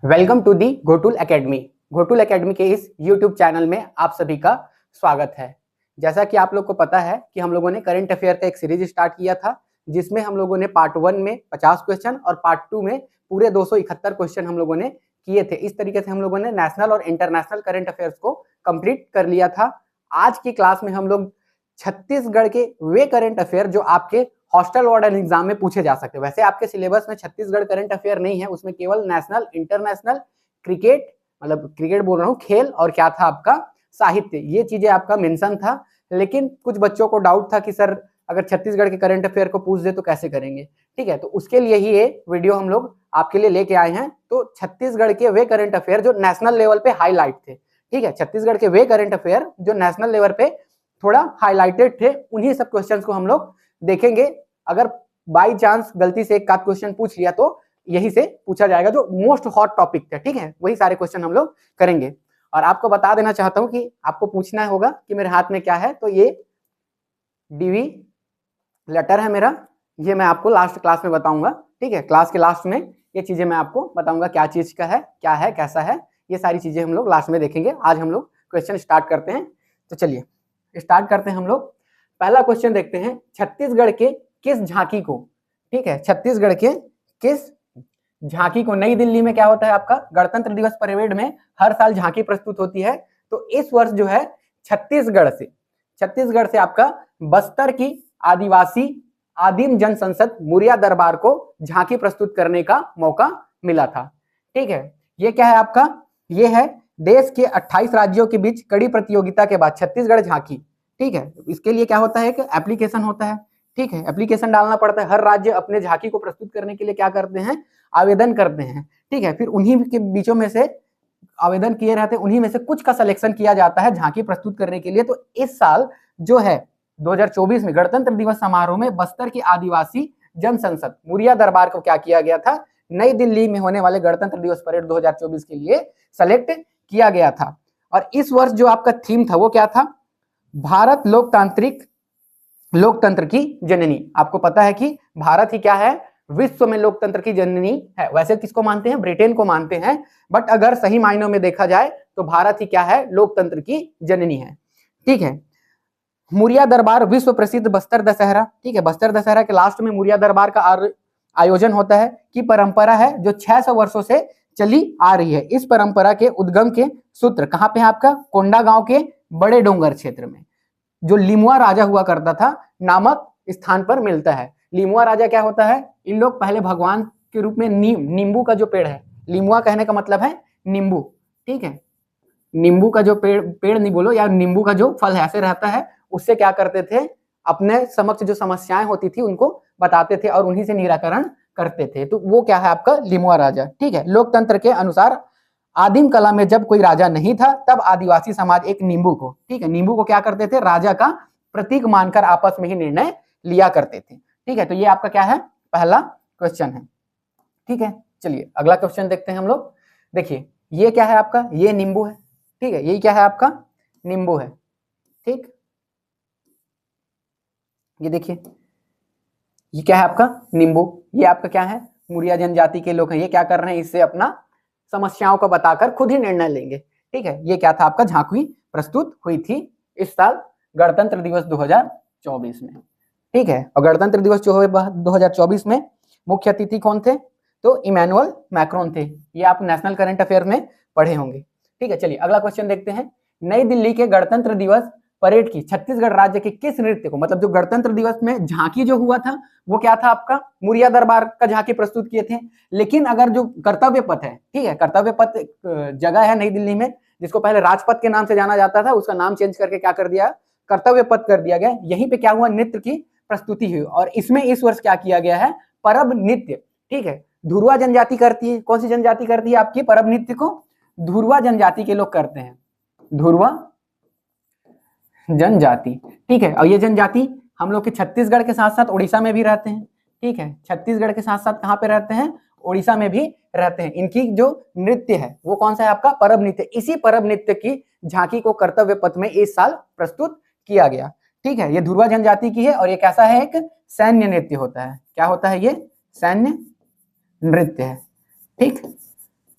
Welcome to the Ghotul academy. Ghotul academy के इस YouTube channel में आप सभी का स्वागत है। जैसा कि आप लोग को पता है कि हम लोगों ने करंट अफेयर का एक सीरीज स्टार्ट किया था, जिसमें हम लोगों ने पार्ट 1 में 50 क्वेश्चन और पार्ट 2 में पूरे 271 क्वेश्चन हम लोगों ने किए थे। इस तरीके से हम लोगों ने नेशनल और इंटरनेशनल करंट अफेयर्स को कंप्लीट कर लिया था। आज की क्लास में हम लोग छत्तीसगढ़ के वे करंट अफेयर जो आपके हॉस्टल वार्डन एग्जाम में पूछे जा सकते हैं। वैसे आपके सिलेबस में छत्तीसगढ़ करंट अफेयर नहीं है, उसमें केवल नेशनल, इंटरनेशनल, क्रिकेट, मतलब क्रिकेट बोल रहा हूँ, खेल और क्या था आपका साहित्य, ये चीजें आपका मेंशन था। लेकिन कुछ बच्चों को डाउट था कि सर अगर छत्तीसगढ़ के करंट अफेयर को पूछ दे तो कैसे करेंगे। ठीक है, तो उसके लिए ही ये वीडियो हम लोग आपके लिए लेके आए हैं। तो छत्तीसगढ़ के वे करंट अफेयर जो नेशनल लेवल पे हाईलाइट थे, ठीक है, छत्तीसगढ़ के वे करंट अफेयर जो नेशनल लेवल पे थोड़ा हाईलाइटेड थे, उन्हीं सब क्वेश्चंस को हम लोग देखेंगे। अगर बाई चांस गलती से एक आध क्वेश्चन पूछ लिया तो यही से पूछा जाएगा, जो मोस्ट हॉट टॉपिक थे, ठीक है, वही सारे क्वेश्चन हम लोग करेंगे। और आपको बता देना चाहता हूं कि आपको पूछना होगा कि मेरे हाथ में क्या है। तो ये डीवी लेटर है मेरा, ये मैं आपको लास्ट क्लास में बताऊंगा। ठीक है, क्लास के लास्ट में ये चीजें मैं आपको बताऊंगा, क्या चीज का है, क्या है, कैसा है, ये सारी चीजें हम लोग लास्ट में देखेंगे। आज हम लोग क्वेश्चन स्टार्ट करते हैं। तो चलिए स्टार्ट करते हैं हम लोग। पहला क्वेश्चन देखते हैं, छत्तीसगढ़ के किस झांकी को, ठीक है, छत्तीसगढ़ के किस झांकी को, नई दिल्ली में क्या होता है आपका गणतंत्र दिवस परेड में हर साल झांकी प्रस्तुत होती है। तो इस वर्ष जो है छत्तीसगढ़ से आपका बस्तर की आदिवासी आदिम जन संसद मुरिया दरबार को झांकी प्रस्तुत करने का मौका मिला था। ठीक है, ये क्या है आपका, ये है देश के 28 राज्यों के बीच कड़ी प्रतियोगिता के बाद छत्तीसगढ़ झांकी। ठीक है, इसके लिए क्या होता है कि एप्लीकेशन होता है। ठीक है, एप्लीकेशन डालना पड़ता है। हर राज्य अपने झांकी को प्रस्तुत करने के लिए क्या करते हैं, आवेदन करते हैं। ठीक है, फिर उन्हीं के बीचों में से आवेदन किए रहते हैं, उन्हीं में से कुछ का सिलेक्शन किया जाता है झांकी प्रस्तुत करने के लिए। तो इस साल जो है 2024 में गणतंत्र दिवस समारोह में बस्तर की आदिवासी जन संसद मुरिया दरबार को क्या किया गया था, नई दिल्ली में होने वाले गणतंत्र दिवस परेड 2024 के लिए सेलेक्ट किया गया था। और इस वर्ष जो आपका थीम था वो क्या था, भारत लोकतंत्र की जननी। आपको पता है कि भारत ही क्या है, विश्व में लोकतंत्र की जननी है। वैसे किसको मानते हैं, ब्रिटेन को मानते हैं, बट अगर सही मायनों में देखा जाए तो भारत ही क्या है, लोकतंत्र की जननी है। ठीक है, मुरिया दरबार विश्व प्रसिद्ध बस्तर दशहरा, ठीक है, बस्तर दशहरा के लास्ट में मुरिया दरबार का आयोजन होता है, की परंपरा है जो 600 वर्षों से चली आ रही है। इस परंपरा के उद्गम के सूत्र कहां पे है आपका, कोंडागांव के बड़े डोंगर क्षेत्र में, जो लिमुआ राजा हुआ करता था नामक स्थान पर मिलता है। लिमुआ राजा क्या होता है, इन लोग पहले भगवान के रूप में नींबू का जो पेड़ है, लिमुआ कहने का मतलब है नींबू, ठीक है, नींबू का जो पेड़ नहीं बोलो, या नींबू का जो फल है ऐसे रहता है, उससे क्या करते थे, अपने समक्ष जो समस्याएं होती थी उनको बताते थे और उन्हीं से निराकरण करते थे। तो वो क्या है आपका लिमुआ राजा। ठीक है, लोकतंत्र के अनुसार आदिम कला में जब कोई राजा नहीं था तब आदिवासी समाज एक नींबू को, ठीक है, नींबू को क्या करते थे, राजा का प्रतीक मानकर आपस में ही निर्णय लिया करते थे। ठीक है, तो ये आपका क्या है, पहला क्वेश्चन है। ठीक है, चलिए अगला क्वेश्चन देखते हैं हम लोग। देखिए ये क्या है आपका, ये नींबू है। ठीक है, ये क्या है आपका, नींबू है। ठीक, ये देखिए ये क्या है आपका नींबू, ये आपका क्या है, मुरिया जनजाति के लोग हैं। ये क्या कर रहे हैं, इससे अपना समस्याओं को बताकर खुद ही निर्णय लेंगे। ठीक है, ये क्या था आपका, झांकी प्रस्तुत हुई थी इस साल गणतंत्र दिवस 2024 में। ठीक है, और गणतंत्र दिवस 2024 में मुख्य अतिथि कौन थे, तो इमैनुअल मैक्रोन थे। ये आप नेशनल करंट अफेयर में पढ़े होंगे। ठीक है, चलिए अगला क्वेश्चन देखते हैं। नई दिल्ली के गणतंत्र दिवस परेड की छत्तीसगढ़ राज्य के किस नृत्य को, मतलब जो गणतंत्र दिवस में झांकी जो हुआ था वो क्या था आपका, मुरिया दरबार का झांकी प्रस्तुत किए थे। लेकिन अगर जो कर्तव्य पथ है, ठीक है, कर्तव्य पथ जगह है नई दिल्ली में, जिसको पहले राजपथ के नाम से जाना जाता था, उसका नाम चेंज करके क्या कर दिया, कर्तव्य पथ कर दिया गया। यहीं पे क्या हुआ, नृत्य की प्रस्तुति हुई। और इसमें इस वर्ष क्या किया गया है, परब नृत्य। ठीक है, धुरवा जनजाति करती है। कौन सी जनजाति करती है आपकी परब नृत्य को, धुरवा जनजाति के लोग करते हैं, धुरवा जनजाति। ठीक है, और ये जनजाति हम लोग के छत्तीसगढ़ के साथ साथ उड़ीसा में भी रहते हैं। ठीक है, छत्तीसगढ़ के साथ साथ कहाँ पे रहते हैं, उड़ीसा में भी रहते हैं। इनकी जो नृत्य है वो कौन सा है आपका, परब नृत्य। इसी परब नृत्य की झांकी को कर्तव्य पथ में इस साल प्रस्तुत किया गया। ठीक है, ये धुरवा जनजाति की है और ये कैसा है, एक सैन्य नृत्य होता है। क्या होता है, ये सैन्य नृत्य है। ठीक,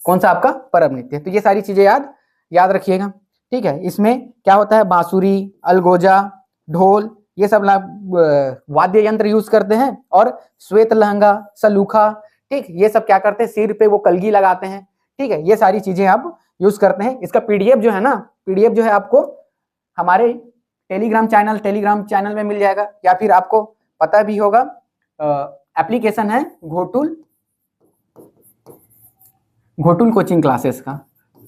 कौन सा आपका परब नृत्य। तो ये सारी चीजें याद रखिएगा, ठीक है। इसमें क्या होता है, बांसुरी, अलगोजा, ढोल, ये सब वाद्य यंत्र यूज करते हैं, और श्वेत लहंगा, सलूखा, ठीक, ये सब क्या करते हैं, सिर पे वो कलगी लगाते हैं, ठीक है। ये सारी चीजें आप यूज करते हैं। इसका पीडीएफ जो है ना, पीडीएफ जो है आपको हमारे टेलीग्राम चैनल में मिल जाएगा, या फिर आपको पता भी होगा एप्लीकेशन है घोटुल कोचिंग क्लासेस का,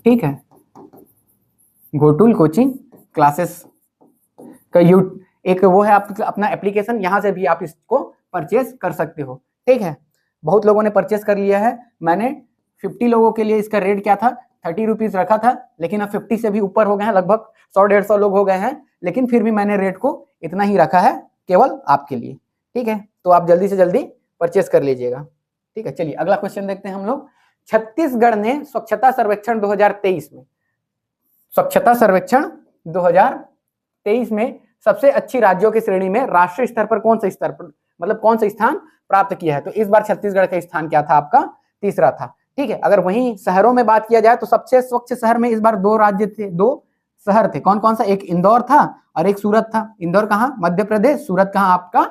ठीक है। घोटुल कोचिंग क्लासेस का एक वो है आप अपना एप्लीकेशन, यहां से भी आप इसको परचेज कर सकते हो, ठीक है। बहुत लोगों ने परचेज कर लिया है। मैंने 50 लोगों के लिए इसका रेट क्या था, 30 रुपीज रखा था, लेकिन अब 50 से भी ऊपर हो गए हैं, लगभग 100-150 लोग हो गए हैं, लेकिन फिर भी मैंने रेट को इतना ही रखा है केवल आपके लिए, ठीक है। तो आप जल्दी से जल्दी परचेस कर लीजिएगा, ठीक है। चलिए अगला क्वेश्चन देखते हैं हम लोग। छत्तीसगढ़ ने स्वच्छता सर्वेक्षण 2023 में, स्वच्छता सर्वेक्षण 2023 में सबसे अच्छी राज्यों की श्रेणी में राष्ट्रीय स्तर पर कौन से स्तर पर, मतलब कौन सा स्थान प्राप्त किया है। तो इस बार छत्तीसगढ़ का स्थान क्या था, आपका तीसरा था, ठीक है। अगर वहीं शहरों में बात किया जाए तो सबसे स्वच्छ शहर में इस बार 2 राज्य थे, 2 शहर थे। कौन कौन सा, एक इंदौर था और एक सूरत था। इंदौर कहाँ, मध्य प्रदेश, सूरत कहाँ आपका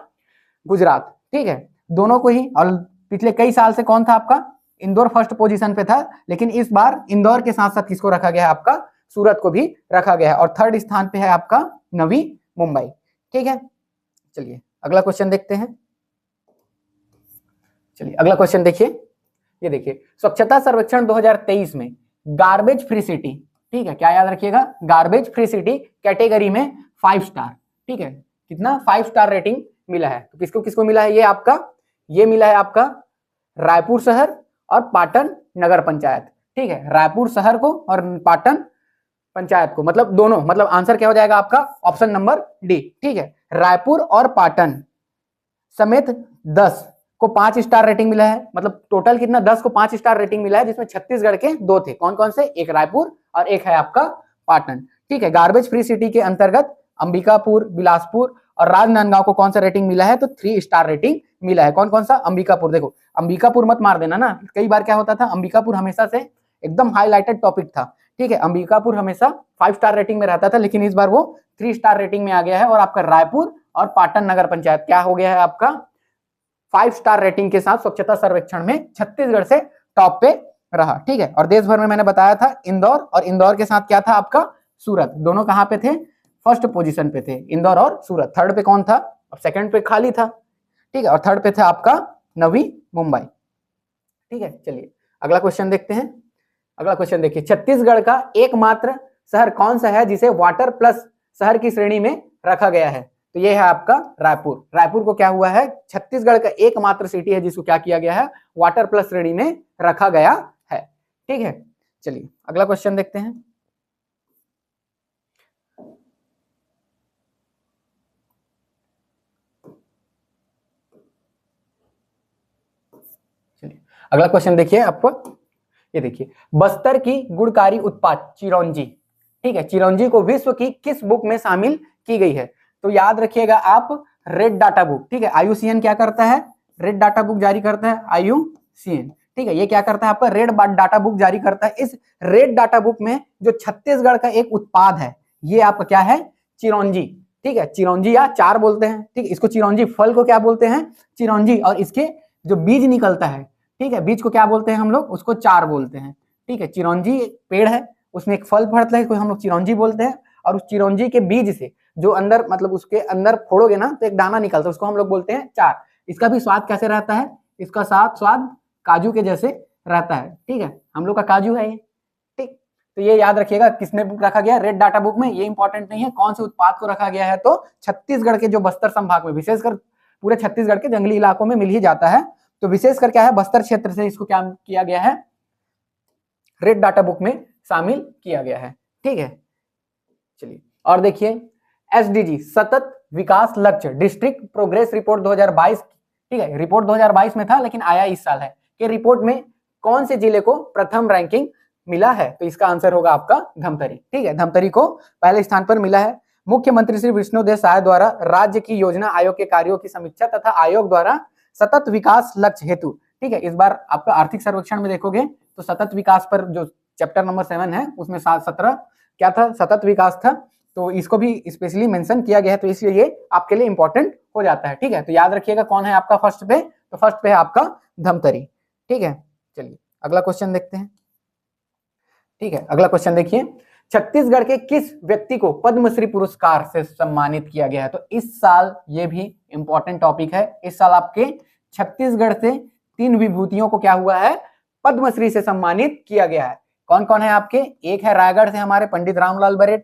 गुजरात, ठीक है। दोनों को ही, और पिछले कई साल से कौन था आपका, इंदौर फर्स्ट पोजीशन पे था, लेकिन इस बार इंदौर के साथ साथ किसको रखा गया है, आपका सूरत को भी रखा गया है, और थर्ड स्थान पे है आपका नवी मुंबई, ठीक है। चलिए अगला क्वेश्चन देखते हैं। चलिए अगला क्वेश्चन देखिए, ये देखिए, स्वच्छता सर्वेक्षण 2023 में गार्बेज फ्री सिटी, ठीक है, क्या याद रखिएगा, गार्बेज फ्री सिटी कैटेगरी में 5 स्टार, ठीक है। कितना, 5 स्टार रेटिंग मिला है। तो किसको किसको मिला है, ये मिला है आपका रायपुर शहर और पाटन नगर पंचायत, ठीक है। रायपुर शहर को और पाटन पंचायत को, मतलब दोनों, मतलब आंसर क्या हो जाएगा आपका, ऑप्शन नंबर डी, ठीक है। रायपुर और पाटन समेत 10 को 5 स्टार रेटिंग मिला है, मतलब टोटल कितना, 10 को 5 स्टार रेटिंग मिला है, जिसमें छत्तीसगढ़ के 2 थे। कौन कौन से, एक रायपुर और एक है आपका पाटन, ठीक है। गार्बेज फ्री सिटी के अंतर्गत अंबिकापुर, बिलासपुर और राजनांदगांव को कौन सा रेटिंग मिला है, तो 3 स्टार रेटिंग मिला है। कौन कौन सा, अंबिकापुर, देखो अंबिकापुर मत मार देना ना, कई बार क्या होता था, अंबिकापुर हमेशा से एकदम हाईलाइटेड टॉपिक था, ठीक है। अंबिकापुर हमेशा 5 स्टार रेटिंग में रहता था, लेकिन इस बार वो 3 स्टार रेटिंग में आ गया है, और आपका रायपुर और पाटन नगर पंचायत क्या हो गया है, आपका 5 स्टार रेटिंग के साथ स्वच्छता सर्वेक्षण में छत्तीसगढ़ से टॉप पे रहा, ठीक है। और देश भर में मैंने बताया था इंदौर, और इंदौर के साथ क्या था आपका सूरत, दोनों कहां पे थे, फर्स्ट पोजीशन पे थे, इंदौर और सूरत। थर्ड पे कौन था, अब सेकंड पे खाली था, ठीक है, और थर्ड पे था आपका नवी मुंबई, ठीक है। चलिए अगला क्वेश्चन देखते हैं। अगला क्वेश्चन देखिए, छत्तीसगढ़ का एकमात्र शहर कौन सा है जिसे वाटर प्लस शहर की श्रेणी में रखा गया है। तो ये है आपका रायपुर। रायपुर को क्या हुआ है, छत्तीसगढ़ का एकमात्र सिटी है जिसको क्या किया गया है, वाटर प्लस श्रेणी में रखा गया है, ठीक है। चलिए अगला क्वेश्चन देखते हैं। चलिए अगला क्वेश्चन देखिए आपको, ये देखिए, बस्तर की गुणकारी उत्पाद चिरौंजी, ठीक है, चिरौंजी को विश्व की किस बुक में शामिल की गई है। तो याद रखिएगा आप, रेड डाटा बुक, ठीक है। आईयूसीएन क्या करता है, रेड डाटा बुक जारी करता है, आईयूसीएन, ठीक है। ये क्या करता है, आपका रेड डाटा बुक जारी करता है। इस रेड डाटा बुक में जो छत्तीसगढ़ का एक उत्पाद है, ये आपका क्या है, चिरौंजी, ठीक है। चिरौंजी या चार बोलते हैं, ठीक है, इसको चिरौंजी फल को क्या बोलते हैं, चिरौंजी, और इसके जो बीज निकलता है, ठीक है, बीज को क्या बोलते हैं हम लोग, उसको चार बोलते हैं, ठीक है। चिरौंजी पेड़ है, उसमें एक फल फड़ता है, कोई हम लोग चिरौंजी बोलते हैं, और उस चिरौंजी के बीज से जो अंदर, मतलब उसके अंदर फोड़ोगे ना तो एक दाना निकलता है, उसको हम लोग बोलते हैं चार। इसका भी स्वाद कैसे रहता है, इसका स्वाद काजू के जैसे रहता है, ठीक है, हम लोग का काजू है ये, ठीक। तो ये याद रखिएगा, किसने बुक रखा गया, रेड डाटा बुक में। ये इंपॉर्टेंट नहीं है कौन से उत्पाद को रखा गया है, तो छत्तीसगढ़ के जो बस्तर संभाग में, विशेषकर पूरे छत्तीसगढ़ के जंगली इलाकों में मिल ही जाता है, तो विशेषकर क्या है, बस्तर क्षेत्र से इसको क्या किया गया है, रेड डाटा बुक में शामिल किया गया है, ठीक है। चलिए और देखिए, एसडीजी सतत विकास लक्ष्य डिस्ट्रिक्ट प्रोग्रेस रिपोर्ट 2022, ठीक है, रिपोर्ट 2022 में था लेकिन आया इस साल है, कि रिपोर्ट में कौन से जिले को प्रथम रैंकिंग मिला है। तो इसका आंसर होगा आपका धमतरी, ठीक है, धमतरी को पहले स्थान पर मिला है। मुख्यमंत्री श्री विष्णुदेव साय द्वारा राज्य की योजना आयोग के कार्यों की समीक्षा तथा आयोग द्वारा सतत विकास लक्ष्य हेतु, ठीक है, इस बार आपका आर्थिक सर्वेक्षण में देखोगे तो सतत विकास पर जो चैप्टर नंबर 7 है उसमें 17 क्या था, सतत विकास था, तो इसको भी स्पेशली मेंशन किया गया है, तो इसलिए ये आपके लिए इंपॉर्टेंट हो जाता है। ठीक है, तो याद रखिएगा कौन है आपका फर्स्ट पे, तो फर्स्ट पे है आपका धमतरी। ठीक है, चलिए अगला क्वेश्चन देखते हैं। ठीक है, अगला क्वेश्चन देखिए, छत्तीसगढ़ के किस व्यक्ति को पद्मश्री पुरस्कार से सम्मानित किया गया है? तो इस साल ये भी इंपॉर्टेंट टॉपिक है, इस साल आपके छत्तीसगढ़ से 3 विभूतियों को क्या हुआ है, पद्मश्री से सम्मानित किया गया है। कौन कौन है आपके? एक है रायगढ़ से हमारे पंडित रामलाल बरेठ,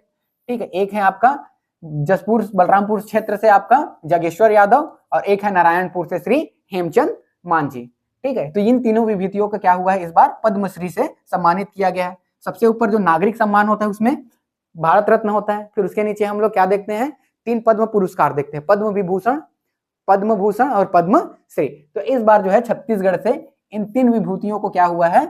ठीक है, एक है आपका जसपुर बलरामपुर क्षेत्र से आपका जागेश्वर यादव, और एक है नारायणपुर से श्री हेमचंद मांझी। ठीक है, तो इन तीनों विभूतियों को क्या हुआ है, इस बार पद्मश्री से सम्मानित किया गया है। सबसे ऊपर जो नागरिक सम्मान होता है उसमें भारत रत्न होता है, फिर उसके नीचे हम लोग क्या देखते हैं, 3 पद्म पुरस्कार देखते हैं, पद्म विभूषण, पद्म भूषण और पद्म श्री। तो इस बार जो है छत्तीसगढ़ से इन 3 विभूतियों को क्या हुआ है,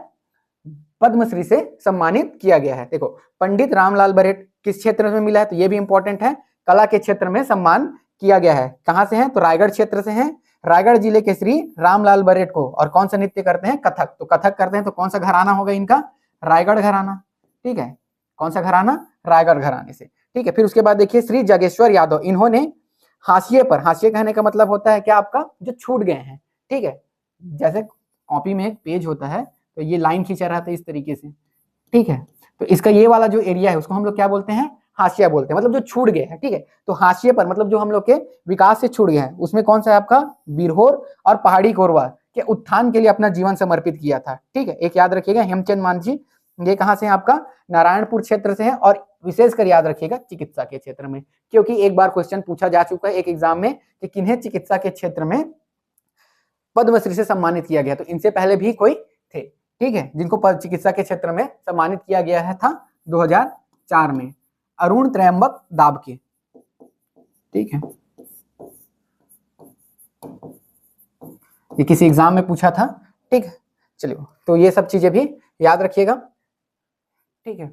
पद्मश्री से सम्मानित किया गया है। देखो पंडित रामलाल बरेठ किस क्षेत्र में मिला है, तो ये भी इंपॉर्टेंट है, कला के क्षेत्र में सम्मान किया गया है। कहां से है, तो रायगढ़ क्षेत्र से है, रायगढ़ जिले के श्री रामलाल बरेठ को, और कौन सा नृत्य करते हैं, कथक। तो कथक करते हैं, तो कौन सा घराना होगा इनका, रायगढ़ घराना। ठीक है, कौन सा घराना, रायगढ़ घराने से। ठीक है, फिर उसके बाद देखिए श्री जागेश्वर यादव, इन्होंने हाशिए पर, हाशिए कहने का मतलब होता है क्या आपका, जो छूट गए हैं। ठीक है, जैसे कॉपी में एक पेज होता है तो ये लाइन खींचा रहता है इस तरीके से। ठीक है, तो इसका ये वाला जो एरिया है उसको हम लोग क्या बोलते हैं, हाशिया बोलते हैं, मतलब जो छूट गए हैं। ठीक है, तो हाशिए पर मतलब जो हम लोग के विकास से छूट गए हैं, उसमें कौन सा है आपका, बिरहोर और पहाड़ी कोरवा के उत्थान के लिए अपना जीवन समर्पित किया था। ठीक है, एक याद रखिएगा हेमचंद मांझी, ये कहां से है आपका, नारायणपुर क्षेत्र से है, और विशेषकर याद रखिएगा चिकित्सा के क्षेत्र में, क्योंकि एक बार क्वेश्चन पूछा जा चुका है एक एग्जाम में कि किन्हें चिकित्सा के क्षेत्र में पद्मश्री से सम्मानित किया गया, तो इनसे पहले भी कोई थे। ठीक है, जिनको चिकित्सा के क्षेत्र में सम्मानित किया गया है था 2004 में, अरुण त्रयंबक दाबके। ठीक है, ये किसी एग्जाम में पूछा था। ठीक है, चलिए तो ये सब चीजें भी याद रखिएगा। ठीक है,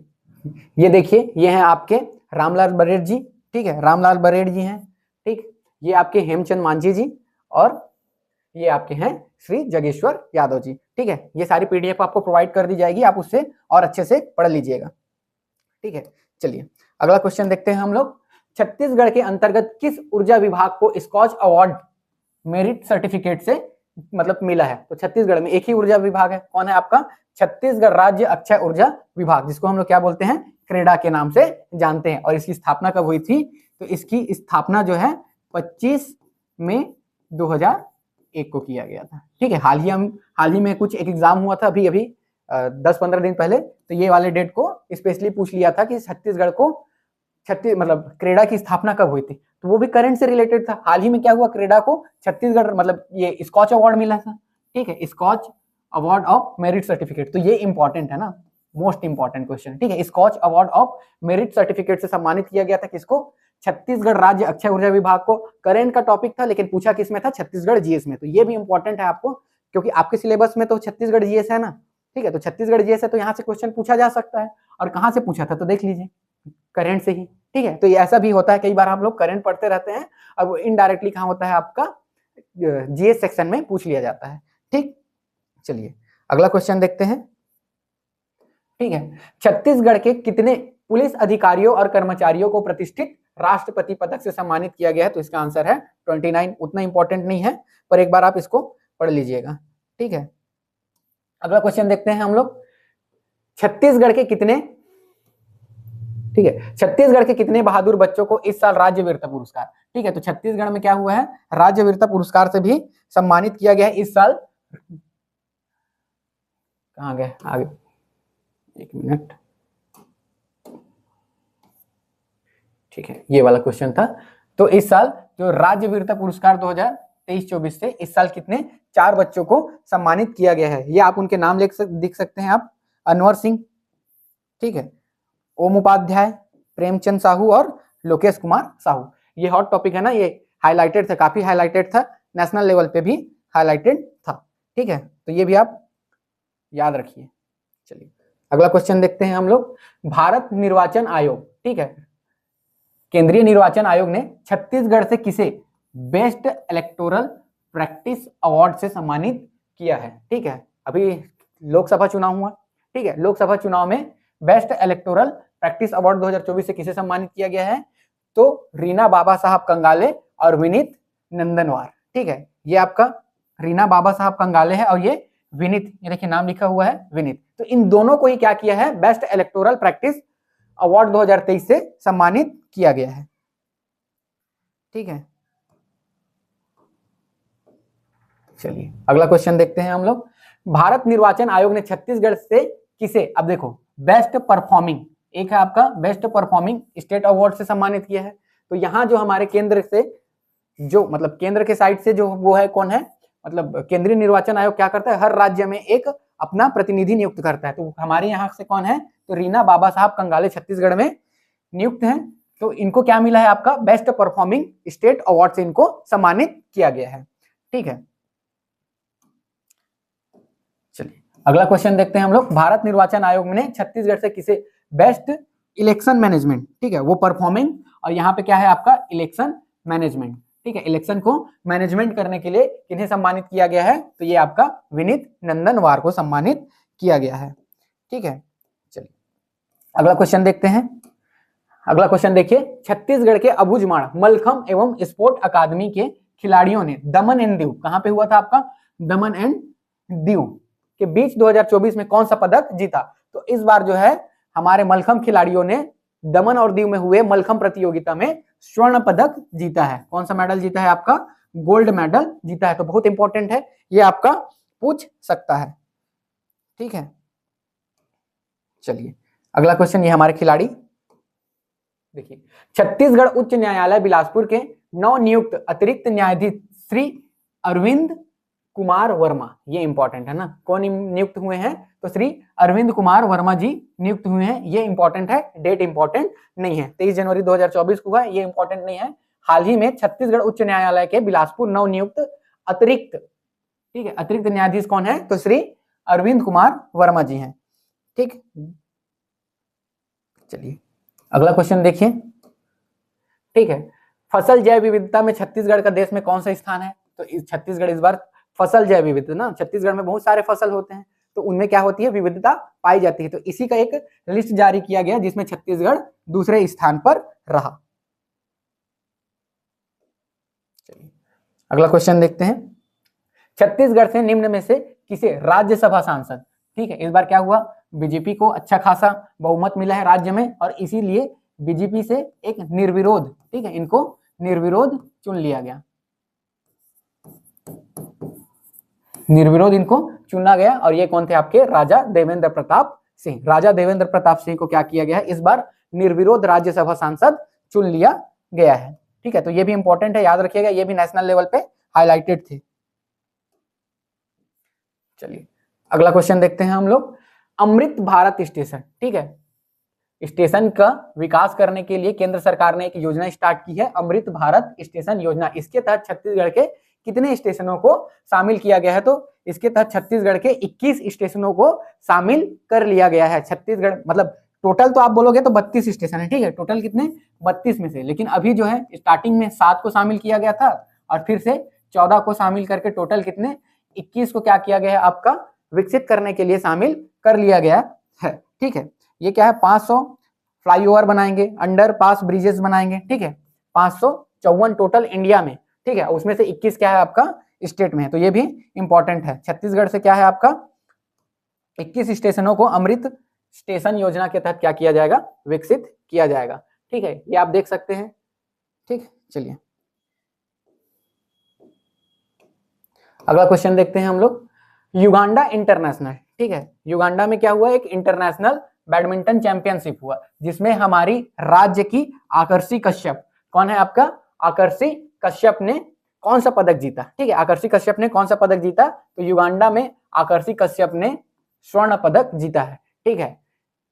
ये देखिए ये हैं आपके रामलाल बरेठ जी। ठीक है, रामलाल बरेठ जी हैं। ठीक, ये आपके हेमचंद मांझी जी, और ये आपके हैं श्री जागेश्वर यादव जी। ठीक है, ये सारी पीडीएफ आपको प्रोवाइड कर दी जाएगी, आप उससे और अच्छे से पढ़ लीजिएगा। ठीक है, चलिए अगला क्वेश्चन देखते हैं हम लोग, छत्तीसगढ़ के अंतर्गत किस ऊर्जा विभाग को स्कॉच अवार्ड मेरिट सर्टिफिकेट से मतलब मिला है? तो छत्तीसगढ़ में एक ही ऊर्जा विभाग है, कौन है आपका, छत्तीसगढ़ राज्य अक्षय ऊर्जा विभाग, जिसको हम लोग क्या बोलते हैं, क्रेडा के नाम से जानते हैं। और इसकी स्थापना कब हुई थी, तो इसकी स्थापना जो है 25 मई 2001 को किया गया था। ठीक है, हाल ही में कुछ एक एग्जाम हुआ था अभी 10-15 दिन पहले, तो ये वाले डेट को स्पेशली पूछ लिया था कि छत्तीसगढ़ को मतलब क्रेडा की स्थापना कब हुई थी, तो वो भी करंट से रिलेटेड था। हाल ही में क्या हुआ, क्रेडा को छत्तीसगढ़ मतलब ये स्कॉच अवार्ड मिला था। ठीक है, Skoch award of merit certificate, तो ये इंपॉर्टेंट है ना, मोस्ट इंपॉर्टेंट क्वेश्चन। ठीक है, Skoch award of merit certificate से सम्मानित किया गया था किसको, छत्तीसगढ़ राज्य अक्षय ऊर्जा विभाग को। करेंट का टॉपिक था लेकिन पूछा किसमें था, छत्तीसगढ़ जीएस में, तो ये भी इंपॉर्टेंट है आपको, क्योंकि आपके सिलेबस में तो छत्तीसगढ़ जीएस है ना। ठीक है, तो छत्तीसगढ़ जीएस है तो यहाँ से क्वेश्चन पूछा जा सकता है, और कहाँ से पूछा था तो देख लीजिए, करंट से ही। ठीक है, तो ये ऐसा भी होता है, कई बार हम लोग करंट पढ़ते रहते हैं, अब इनडायरेक्टली कहाँ होता है आपका, जीएस सेक्शन में पूछ लिया जाता है। ठीक, चलिए अगला क्वेश्चन देखते हैं। ठीक है, छत्तीसगढ़ के कितने पुलिस अधिकारियों और कर्मचारियों को प्रतिष्ठित राष्ट्रपति पदक से सम्मानित किया गया है? तो इसका आंसर है 29। उतना इंपॉर्टेंट नहीं है, पर एक बार आप इसको पढ़ लीजिएगा। ठीक है, अगला क्वेश्चन देखते हैं हम लोग, छत्तीसगढ़ के कितने, ठीक है, छत्तीसगढ़ के कितने बहादुर बच्चों को इस साल राज्य वीरता पुरस्कार, ठीक है, तो छत्तीसगढ़ में क्या हुआ है, राज्य वीरता पुरस्कार से भी सम्मानित किया गया है इस साल। कहाँ गए आगे, एक मिनट। ठीक है, ये वाला क्वेश्चन था। तो इस साल जो राज्य वीरता पुरस्कार 2023-24 से इस साल कितने 4 बच्चों को सम्मानित किया गया है। ये आप उनके नाम लिख सकते हैं आप, अनवर सिंह, ठीक है, ओम उपाध्याय, प्रेमचंद साहू और लोकेश कुमार साहू। ये हॉट टॉपिक है ना, ये हाईलाइटेड था, काफी हाईलाइटेड था, नेशनल लेवल पे भी हाईलाइटेड था। ठीक है, तो ये भी आप याद रखिए। चलिए अगला क्वेश्चन देखते हैं हम लोग, भारत निर्वाचन आयोग, ठीक है, केंद्रीय निर्वाचन आयोग ने छत्तीसगढ़ से किसे बेस्ट इलेक्टोरल प्रैक्टिस अवार्ड से सम्मानित किया है। ठीक है, अभी लोकसभा चुनाव हुआ, ठीक है, लोकसभा चुनाव में बेस्ट इलेक्टोरल प्रैक्टिस अवार्ड 2024 से किसे सम्मानित किया गया है? तो रीना बाबा साहब कंगाले और विनीत नंदनवार। ठीक है, ये आपका रीना बाबा साहब कंगाले है और ये विनीत, ये देखिए नाम लिखा हुआ है विनीत। तो इन दोनों को ही क्या किया है? बेस्ट इलेक्टोरल प्रैक्टिस अवार्ड 2023 से सम्मानित किया गया है। ठीक है, चलिए अगला क्वेश्चन देखते हैं हम लोग। भारत निर्वाचन आयोग ने छत्तीसगढ़ से किसे, अब देखो बेस्ट परफॉर्मिंग, एक है आपका बेस्ट परफॉर्मिंग स्टेट अवार्ड से सम्मानित किया है। तो यहाँ जो हमारे केंद्र से जो मतलब केंद्र के साइड से जो वो है कौन है, मतलब केंद्रीय निर्वाचन आयोग क्या करता है? हर राज्य में एक अपना प्रतिनिधि नियुक्त करता है। तो हमारे यहाँ से कौन है? तो रीना बाबा साहब कंगाले छत्तीसगढ़ में नियुक्त हैं। तो इनको क्या मिला है? आपका बेस्ट परफॉर्मिंग स्टेट अवार्ड से इनको सम्मानित किया गया है। ठीक है, चलिए अगला क्वेश्चन देखते हैं हम लोग। भारत निर्वाचन आयोग ने छत्तीसगढ़ से किसे बेस्ट इलेक्शन मैनेजमेंट, ठीक है, वो परफॉर्मिंग, और यहाँ पे क्या है आपका इलेक्शन मैनेजमेंट। ठीक है, इलेक्शन को मैनेजमेंट करने के लिए किन्हें सम्मानित किया गया है? तो ये आपका विनीत नंदनवार को सम्मानित किया गया है। ठीक है, चलिए अगला क्वेश्चन देखते हैं। अगला क्वेश्चन देखिए, छत्तीसगढ़ के अबुझमाड़ मलखम एवं स्पोर्ट अकादमी के खिलाड़ियों ने दमन एंड दीव, कहां पे हुआ था आपका? दमन एंड दीव के बीच 2024 में कौन सा पदक जीता? तो इस बार जो है हमारे मलखम खिलाड़ियों ने दमन और दीव में हुए मलखम प्रतियोगिता में स्वर्ण पदक जीता है। कौन सा मेडल जीता है? आपका गोल्ड मेडल जीता है। तो बहुत इंपॉर्टेंट है, ये आपका पूछ सकता है। ठीक है, चलिए अगला क्वेश्चन, ये हमारे खिलाड़ी देखिए, छत्तीसगढ़ उच्च न्यायालय बिलासपुर के नवनियुक्त अतिरिक्त न्यायाधीश श्री अरविंद कुमार वर्मा, ये इंपॉर्टेंट है ना, कौन नियुक्त हुए हैं? तो श्री अरविंद कुमार वर्मा जी नियुक्त हुए हैं। ये इंपॉर्टेंट है, डेट इंपॉर्टेंट नहीं है, 23 जनवरी 2024 को हुआ, ये इंपॉर्टेंट नहीं है। हाल ही में छत्तीसगढ़ उच्च न्यायालय के बिलासपुर नवनियुक्त अतिरिक्त, ठीक है, अतिरिक्त न्यायाधीश कौन है? तो श्री अरविंद कुमार वर्मा जी हैं। ठीक, चलिए अगला क्वेश्चन देखिए। ठीक है, फसल जैव विविधता में छत्तीसगढ़ का देश में कौन सा स्थान है? तो छत्तीसगढ़ इस बार फसल जैव विविधता ना, छत्तीसगढ़ में बहुत सारे फसल होते हैं, तो उनमें क्या होती है? विविधता पाई जाती है। तो इसी का एक लिस्ट जारी किया गया जिसमें छत्तीसगढ़ दूसरे स्थान पर रहा। चलिए अगला क्वेश्चन देखते हैं। छत्तीसगढ़ से निम्न में से किसे राज्यसभा सांसद, ठीक है, इस बार क्या हुआ? बीजेपी को अच्छा खासा बहुमत मिला है राज्य में, और इसीलिए बीजेपी से एक निर्विरोध, ठीक है, इनको निर्विरोध चुन लिया गया, निर्विरोध इनको चुना गया। और ये कौन थे? आपके राजा देवेंद्र प्रताप सिंह। राजा देवेंद्र प्रताप सिंह को क्या किया गया है? इस बार निर्विरोध राज्यसभा सांसद चुन लिया गया है। ठीक है, तो ये भी इंपॉर्टेंट है, याद रखिएगा, ये भी नेशनल लेवल पे हाईलाइटेड थे। चलिए अगला क्वेश्चन देखते हैं हम लोग। अमृत भारत स्टेशन, ठीक है, स्टेशन का विकास करने के लिए केंद्र सरकार ने एक योजना स्टार्ट की है, अमृत भारत स्टेशन योजना। इसके तहत छत्तीसगढ़ के कितने स्टेशनों को शामिल किया गया है? तो इसके तहत छत्तीसगढ़ के 21 स्टेशनों को शामिल कर लिया गया है। छत्तीसगढ़ मतलब टोटल तो आप बोलोगे तो 32 स्टेशन है, ठीक है, टोटल कितने? 32 में से, लेकिन अभी जो है स्टार्टिंग में 7 को शामिल किया गया था और फिर से 14 को शामिल करके टोटल कितने? 21 को क्या किया गया है? आपका विकसित करने के लिए शामिल कर लिया गया है। ठीक है, ये क्या है? 500 फ्लाईओवर बनाएंगे, अंडर पास ब्रिजेस बनाएंगे, ठीक है, 554 टोटल इंडिया में, ठीक है, उसमें से 21 क्या है आपका? स्टेट में है। तो ये भी इंपॉर्टेंट है। छत्तीसगढ़ से क्या है आपका? 21 स्टेशनों को अमृत स्टेशन योजना के तहत क्या किया जाएगा? विकसित किया जाएगा। ठीक है, ये आप देख सकते हैं। ठीक, चलिए अगला क्वेश्चन देखते हैं हम लोग। युगांडा इंटरनेशनल, ठीक है, युगांडा में क्या हुआ? एक इंटरनेशनल बैडमिंटन चैंपियनशिप हुआ जिसमें हमारी राज्य की आकर्षी कश्यप, कौन है आपका? आकर्षी कश्यप ने कौन सा पदक जीता? ठीक है, आकर्षी कश्यप ने कौन सा पदक जीता? तो युगांडा में आकर्षी कश्यप ने स्वर्ण पदक जीता है। ठीक है,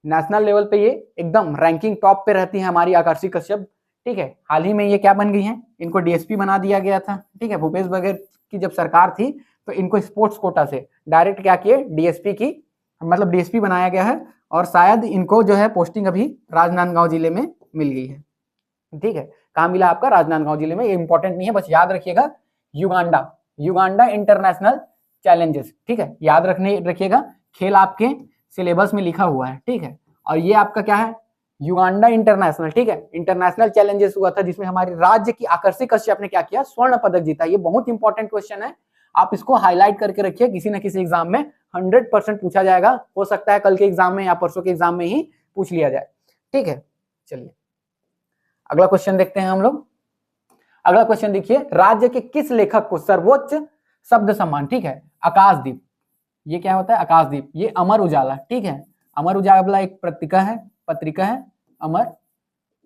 नेशनल लेवल पे ये एकदम रैंकिंग टॉप पे रहती है हमारी आकर्षी कश्यप। ठीक है, हाल ही में ये क्या बन गई है? इनको डीएसपी बना दिया गया था। ठीक है, भूपेश बघेल की जब सरकार थी तो इनको स्पोर्ट्स कोटा से डायरेक्ट क्या किए? डीएसपी की, मतलब डीएसपी बनाया गया है, और शायद इनको जो है पोस्टिंग अभी राजनांदगांव जिले में मिल गई है। ठीक है, कहाँ मिला आपका? राजनांदगांव जिले में। ये इंपॉर्टेंट नहीं है, बस याद रखिएगा। युगांडा, युगांडा इंटरनेशनल चैलेंजेस, ठीक है, याद रखिएगा, खेल आपके सिलेबस में लिखा हुआ है, ठीक है। और ये आपका क्या है, युगांडा इंटरनेशनल, ठीक है, इंटरनेशनल चैलेंजेस हुआ था जिसमें हमारे राज्य की आकर्षी कश्यप ने क्या किया, स्वर्ण पदक जीता। ये बहुत इंपॉर्टेंट क्वेश्चन है, आप इसको हाईलाइट करके रखिए, किसी न किसी एग्जाम में 100% पूछा जाएगा, हो सकता है कल के एग्जाम में या परसों के एग्जाम में ही पूछ लिया जाए, ठीक है। चलिए अगला क्वेश्चन देखते हैं हम लोग। अगला क्वेश्चन देखिए, राज्य के किस लेखक को सर्वोच्च शब्द सम्मान, ठीक है, आकाशदीप, ये क्या होता है, आकाशदीप, ये अमर उजाला, ठीक है, अमर उजाला एक पत्रिका है अमर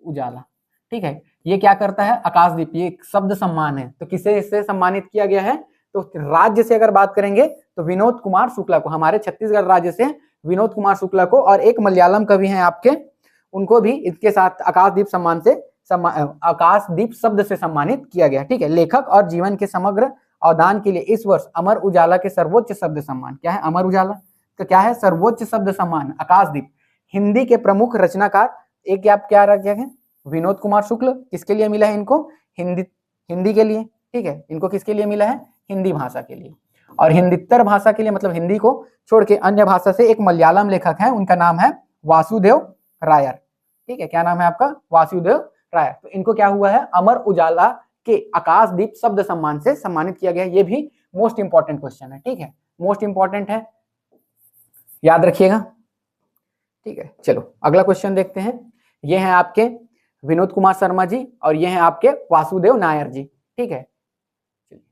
उजाला, ठीक है, ये क्या करता है, आकाशदीप, ये एक शब्द सम्मान है। तो किसे इससे सम्मानित किया गया है, तो राज्य से अगर बात करेंगे तो विनोद कुमार शुक्ला को, हमारे छत्तीसगढ़ राज्य से विनोद कुमार शुक्ला को, और एक मलयालम कवि हैं आपके, उनको भी इसके साथ आकाशदीप सम्मान से आकाशदीप शब्द से सम्मानित किया गया, ठीक है। लेखक और जीवन के समग्र अवदान के लिए इस वर्ष अमर उजाला के सर्वोच्च शब्द सम्मान, क्या है, अमर उजाला का क्या है, सर्वोच्च शब्द सम्मान आकाशदीप। हिंदी के प्रमुख रचनाकार एक क्या रखा है, विनोद कुमार शुक्ल, किसके लिए मिला है इनको, हिंदी के लिए, ठीक है, इनको किसके लिए मिला है, हिंदी भाषा के लिए। और हिंदीतर भाषा के लिए मतलब हिंदी को छोड़ के अन्य भाषा से एक मलयालम लेखक है, उनका नाम है वासुदेव रायर, ठीक है, क्या नाम है आपका, वासुदेव रायर। तो इनको क्या हुआ है, अमर उजाला के आकाशदीप शब्द सम्मान से सम्मानित किया गया। ये भी मोस्ट इंपॉर्टेंट क्वेश्चन है, ठीक है, मोस्ट इंपॉर्टेंट है, याद रखिएगा, ठीक है। चलो अगला क्वेश्चन देखते हैं। ये हैं आपके विनोद कुमार शर्मा जी और ये हैं आपके वासुदेव नायर जी, ठीक है।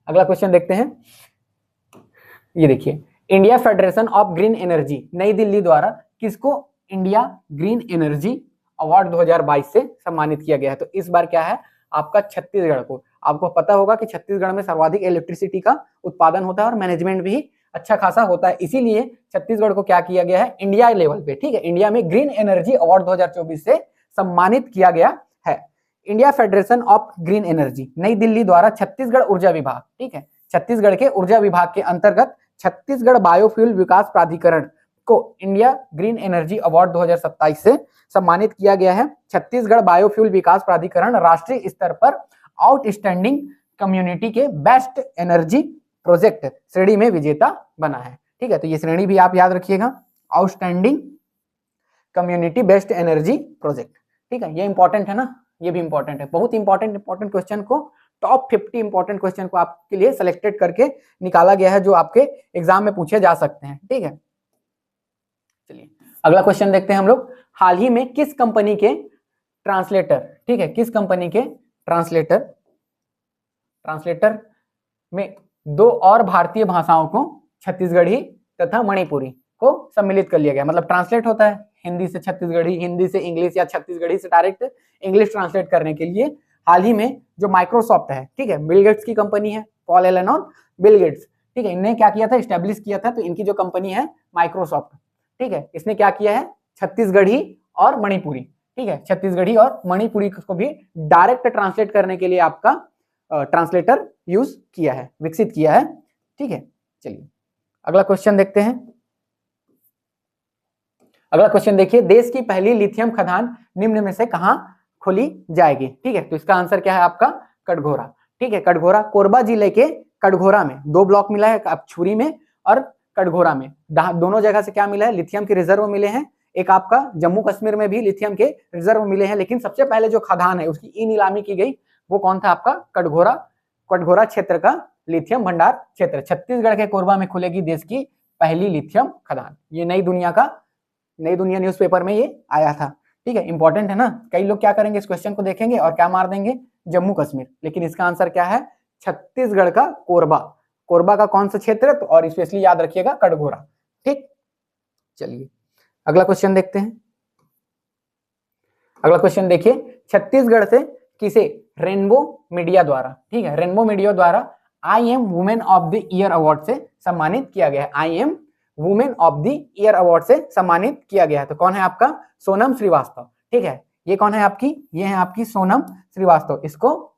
अगला क्वेश्चन देखते हैं। ये देखिए, India federation of green energy नई दिल्ली द्वारा किसको इंडिया ग्रीन एनर्जी अवार्ड 2022 से सम्मानित किया गया है। तो इस बार क्या है आपका, छत्तीसगढ़ को। आपको पता होगा कि छत्तीसगढ़ में सर्वाधिक इलेक्ट्रिसिटी का उत्पादन होता है और मैनेजमेंट भी अच्छा खासा होता है, इसीलिए छत्तीसगढ़ को क्या किया गया है, इंडिया लेवल पे, ठीक है, इंडिया में ग्रीन एनर्जी अवार्ड 2024 से सम्मानित किया गया है। India federation of green energy नई दिल्ली द्वारा छत्तीसगढ़ ऊर्जा विभाग, ठीक है, छत्तीसगढ़ के ऊर्जा विभाग के अंतर्गत छत्तीसगढ़ बायोफ्यूल विकास प्राधिकरण को इंडिया ग्रीन एनर्जी अवार्ड 2027 से सम्मानित किया गया है। छत्तीसगढ़ बायोफ्यूल विकास प्राधिकरण राष्ट्रीय स्तर पर आउटस्टैंडिंग कम्युनिटी के बेस्ट एनर्जी प्रोजेक्ट श्रेणी में विजेता बना है, ठीक है। तो ये श्रेणी भी आप याद रखिएगा, outstanding community best energy project, ठीक है, ये इंपॉर्टेंट है ना, ये भी इंपॉर्टेंट है, बहुत इंपॉर्टेंट क्वेश्चन को, टॉप 50 इंपॉर्टेंट क्वेश्चन को आपके लिए सिलेक्टेड करके निकाला गया है जो आपके एग्जाम में पूछे जा सकते हैं, ठीक है। चलिए अगला क्वेश्चन देखते हैं हम लोग। हाल ही में किस कंपनी के ट्रांसलेटर, ठीक है, किस कंपनी के ट्रांसलेटर में 2 और भारतीय भाषाओं को छत्तीसगढ़ी तथा मणिपुरी को सम्मिलित कर लिया गया। मतलब ट्रांसलेट होता है हिंदी से छत्तीसगढ़ी, हिंदी से इंग्लिश या छत्तीसगढ़ी से डायरेक्ट इंग्लिश ट्रांसलेट करने के लिए हाल ही में जो माइक्रोसॉफ्ट है, ठीक है, बिल गेट्स की कंपनी है, पॉल एलन और बिल गेट्स, ठीक है, इन्हें क्या किया था, एस्टेब्लिश किया था। तो इनकी जो कंपनी है माइक्रोसॉफ्ट, ठीक है, इसने क्या किया है, छत्तीसगढ़ी और मणिपुरी, ठीक है, छत्तीसगढ़ी और मणिपुरी को भी डायरेक्ट ट्रांसलेट करने के लिए आपका ट्रांसलेटर यूज किया है, विकसित किया है, ठीक है। चलिए अगला क्वेश्चन देखते हैं। अगला क्वेश्चन देखिए, देश की पहली लिथियम खदान निम्न में से कहां खोली जाएगी, ठीक है। तो इसका आंसर क्या है आपका, कटघोरा, ठीक है, कटघोरा, कोरबा जिले के कटघोरा में 2 ब्लॉक मिला है, छुरी में और कटघोरा में, दोनों जगह से क्या मिला है, लिथियम के रिजर्व मिले हैं। एक आपका जम्मू कश्मीर में भी लिथियम के रिजर्व मिले हैं, लेकिन सबसे पहले जो खदान है उसकी ई नीलामी की गई, वो कौन था आपका, कटघोरा क्षेत्र का लिथियम भंडार क्षेत्र, छत्तीसगढ़ के कोरबा में खुलेगी देश की पहली लिथियम खदान। ये नई दुनिया न्यूज़पेपर में ये आया था, ठीक है, इंपॉर्टेंट है ना। कई लोग क्या करेंगे, इस क्वेश्चन को देखेंगे और क्या मार देंगे, जम्मू कश्मीर, लेकिन इसका आंसर क्या है, छत्तीसगढ़ का कोरबा का कौन सा क्षेत्र, तो और स्पेशली याद रखिएगा कटघोरा, ठीक। चलिए अगला क्वेश्चन देखते हैं। अगला क्वेश्चन देखिए, छत्तीसगढ़ से किसे रेनबो मीडिया द्वारा, ठीक है, रेनबो मीडिया द्वारा I am women of the year award से सम्मानित किया गया है, I am women of the year award से सम्मानित किया गया है। तो कौन है आपका, सोनम श्रीवास्तव, ठीक है, ये कौन है आपकी, ये है आपकी सोनम श्रीवास्तव, इसको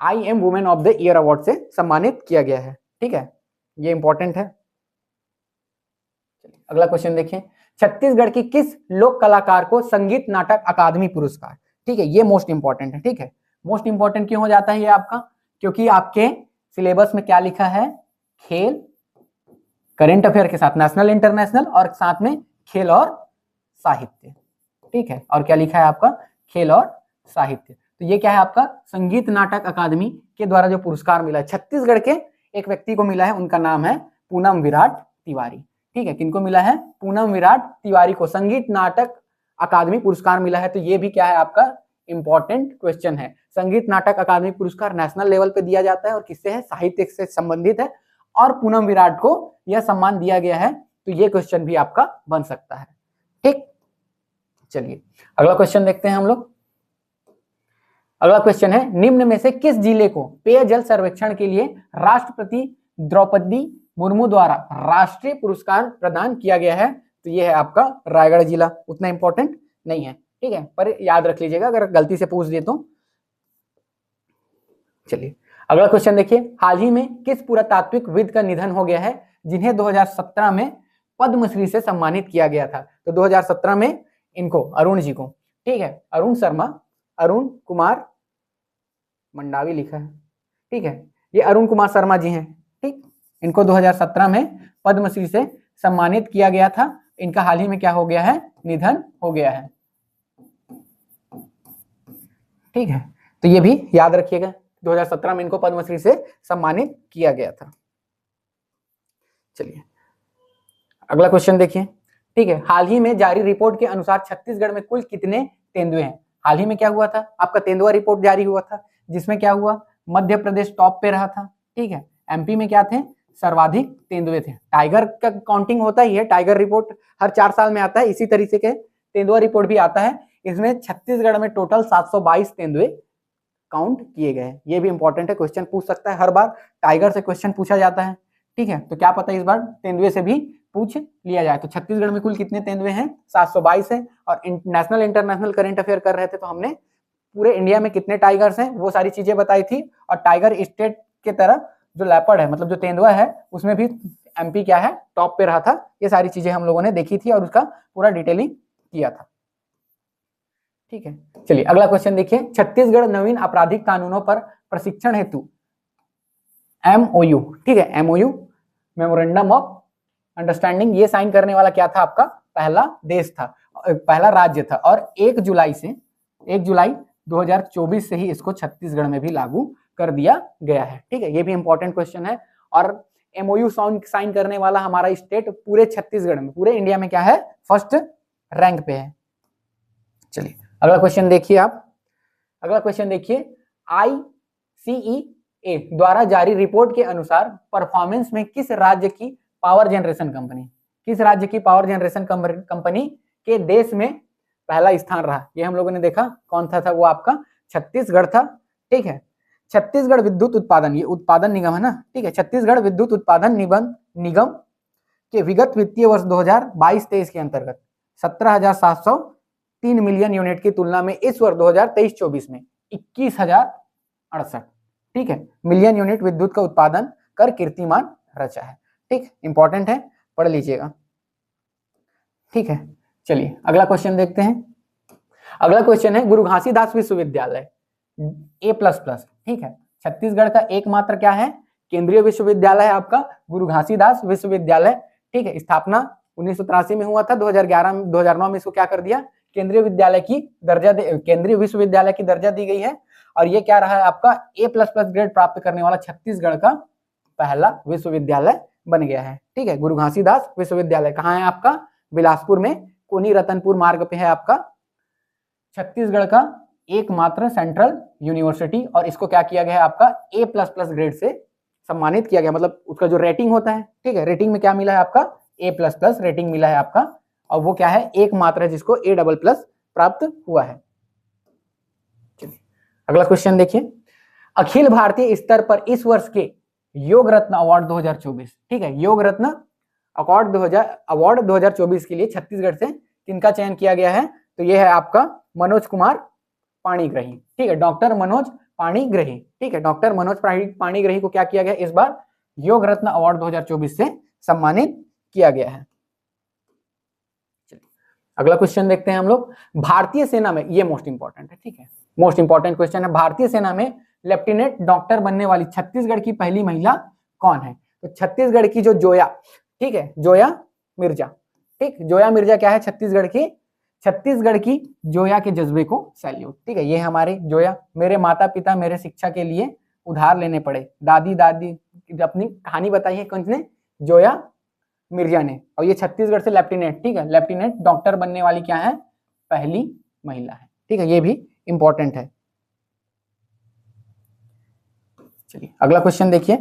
I am women of the year award से सम्मानित किया गया है, ठीक है, ये इंपॉर्टेंट है। अगला क्वेश्चन देखिए, छत्तीसगढ़ की किस लोक कलाकार को संगीत नाटक अकादमी पुरस्कार, ठीक है, ये मोस्ट इंपॉर्टेंट है, ठीक है, मोस्ट इंपॉर्टेंट क्यों हो जाता है ये आपका, क्योंकि आपके सिलेबस में क्या लिखा है, खेल करेंट अफेयर के साथ नेशनल इंटरनेशनल और साथ में खेल और साहित्य, ठीक है। और क्या लिखा है आपका, खेल और साहित्य। तो ये क्या है आपका संगीत नाटक अकादमी के द्वारा जो पुरस्कार मिला है छत्तीसगढ़ के एक व्यक्ति को मिला है, उनका नाम है पूनम विराट तिवारी, ठीक है। किनको मिला है, पूनम विराट तिवारी को संगीत नाटक अकादमी पुरस्कार मिला है। तो ये भी क्या है आपका इंपॉर्टेंट क्वेश्चन है। संगीत नाटक अकादमी पुरस्कार नेशनल लेवल पे दिया जाता है और किससे है, साहित्य से संबंधित है, और पूनम विराट को यह सम्मान दिया गया है। तो ये क्वेश्चन भी आपका बन सकता है, ठीक। चलिए अगला क्वेश्चन देखते हैं हम लोग। अगला क्वेश्चन है, निम्न में से किस जिले को पेयजल सर्वेक्षण के लिए राष्ट्रपति द्रौपदी मुर्मू द्वारा राष्ट्रीय पुरस्कार प्रदान किया गया है? तो ये है आपका रायगढ़ जिला। उतना इंपॉर्टेंट नहीं है, ठीक है, पर याद रख लीजिएगा अगर गलती से पूछ दे तो। चलिए अगला क्वेश्चन देखिए, हाल ही में किस पुरातात्विकविद का निधन हो गया है जिन्हें 2017 में पद्मश्री से सम्मानित किया गया था? तो 2017 में इनको, अरुण जी को, ठीक है, अरुण शर्मा, अरुण कुमार मंडावी लिखा है, ठीक है, ये अरुण कुमार शर्मा जी हैं, ठीक। इनको 2017 में पद्मश्री से सम्मानित किया गया था। इनका हाल ही में क्या हो गया है, निधन हो गया है, ठीक है। तो ये भी याद रखिएगा, 2017 में इनको पद्मश्री से सम्मानित किया गया था। चलिए अगला क्वेश्चन देखिए, ठीक है, हाल ही में जारी रिपोर्ट के अनुसार छत्तीसगढ़ में कुल कितने तेंदुए हैं? हाल ही में क्या हुआ था, आपका तेंदुआ रिपोर्ट जारी हुआ था, जिसमें क्या हुआ, मध्य प्रदेश टॉप पे रहा था, ठीक है। एमपी में क्या थे, सर्वाधिक तेंदुए थे। टाइगर का काउंटिंग होता ही है, टाइगर रिपोर्ट हर 4 साल में आता है, इसी तरीके के तेंदुआ रिपोर्ट भी आता है। इसमें छत्तीसगढ़ में टोटल 722 तेंदुए काउंट किए गए हैं। ये भी इंपॉर्टेंट है, क्वेश्चन पूछ सकता है, हर बार टाइगर से क्वेश्चन पूछा जाता है, ठीक है। तो क्या पता इस बार तेंदुए से भी पूछ लिया जाए। तो छत्तीसगढ़ में कुल कितने तेंदुए हैं, 722 है। और नेशनल इंटरनेशनल करंट अफेयर कर रहे थे तो हमने पूरे इंडिया में कितने टाइगर्स हैं वो सारी चीजें बताई थी। और टाइगर स्टेट के तरह जो लेपर्ड है, मतलब जो तेंदुआ है, उसमें भी एमपी क्या है, टॉप पे रहा था। ये सारी चीजें हम लोगों ने देखी थी और उसका पूरा डिटेलिंग किया था, ठीक है। चलिए अगला क्वेश्चन देखिए, छत्तीसगढ़ नवीन आपराधिक कानूनों पर प्रशिक्षण हेतु MOU, ठीक है, MOU मेमोरेंडम ऑफ अंडरस्टैंडिंग, ये साइन करने वाला क्या था, आपका पहला देश था, पहला राज्य था। और 1 जुलाई 2024 से ही इसको छत्तीसगढ़ में भी लागू कर दिया गया है, ठीक है। ये भी इंपॉर्टेंट क्वेश्चन है। और MOU साइन करने वाला हमारा स्टेट पूरे छत्तीसगढ़ में, पूरे इंडिया में क्या है, फर्स्ट रैंक पे है। चलिए अगला क्वेश्चन देखिए आप। अगला क्वेश्चन देखिए, ICEA द्वारा जारी रिपोर्ट के अनुसार परफॉर्मेंस में किस राज्य की पावर जनरेशन कंपनी के देश में पहला स्थान रहा? ये हम लोगों ने देखा, कौन था वो आपका छत्तीसगढ़ था, ठीक है। छत्तीसगढ़ विद्युत उत्पादन, ये उत्पादन निगम है ना, ठीक है। छत्तीसगढ़ विद्युत उत्पादन निगम के विगत वित्तीय वर्ष 2022-23 के अंतर्गत 17,703 मिलियन यूनिट की तुलना में इस वर्ष 2023-24 में 21,068, ठीक है, मिलियन यूनिट विद्युत का उत्पादन कर कीर्तिमान रचा है, ठीक। इंपॉर्टेंट है, पढ़ लीजिएगा, ठीक है। चलिए अगला क्वेश्चन देखते हैं। अगला क्वेश्चन है, गुरु घासीदास विश्वविद्यालय A++, ठीक है, छत्तीसगढ़ का एकमात्र क्या है, केंद्रीय विश्वविद्यालय है आपका गुरु घासीदास विश्वविद्यालय, ठीक है। स्थापना 1983 में हुआ था, 2009 में इसको क्या कर दिया, केंद्रीय विश्वविद्यालय की दर्जा दी गई है। और ये क्या रहा है आपका A++ ग्रेड प्राप्त करने वाला छत्तीसगढ़ का पहला विश्वविद्यालय बन गया है, ठीक है। गुरु घासीदास विश्वविद्यालय कहाँ है आपका, बिलासपुर में, कोनी रतनपुर मार्ग पे है आपका, छत्तीसगढ़ का एकमात्र सेंट्रल यूनिवर्सिटी। और इसको क्या किया गया है आपका A++ ग्रेड से सम्मानित किया गया, मतलब उसका जो रेटिंग होता है, ठीक है, रेटिंग में क्या मिला है आपका A++ रेटिंग मिला है आपका। और वो क्या है, एकमात्र है जिसको A++ प्राप्त हुआ है। चलिए अगला क्वेश्चन देखिए, अखिल भारतीय स्तर पर इस वर्ष के योग रत्न अवार्ड 2024, ठीक है, योग रत्न अवार्ड 2024 के लिए छत्तीसगढ़ से किनका चयन किया गया है? तो ये है आपका मनोज कुमार पाणिग्राही, ठीक है, डॉक्टर मनोज पाणिग्राही, ठीक है, डॉक्टर मनोज पाणिग्राही को क्या किया गया, इस बार योग रत्न अवार्ड 2024 से सम्मानित किया गया है। अगला क्वेश्चन देखते हैं हम लोग, भारतीय सेना में, ये मोस्ट इंपॉर्टेंट है, ठीक है, मोस्ट इंपॉर्टेंट क्वेश्चन है, भारतीय सेना में लेफ्टिनेंट डॉक्टर बनने वाली छत्तीसगढ़ की पहली महिला कौन है? तो छत्तीसगढ़ की जो जोया ठीक है, जोया मिर्जा। ठीक, जोया मिर्जा क्या है, छत्तीसगढ़ की जोया के जज्बे को सैल्यूट। ठीक है, ये हमारे जोया, मेरे माता पिता मेरे शिक्षा के लिए उधार लेने पड़े, दादी दादी अपनी कहानी बताई है कौन ने, जोया मिर्जा ने। और ये छत्तीसगढ़ से लेफ्टिनेंट, ठीक है, लेफ्टिनेंट डॉक्टर बनने वाली क्या है, पहली महिला है। ठीक है, ये भी इंपॉर्टेंट है। चलिए अगला क्वेश्चन देखिए।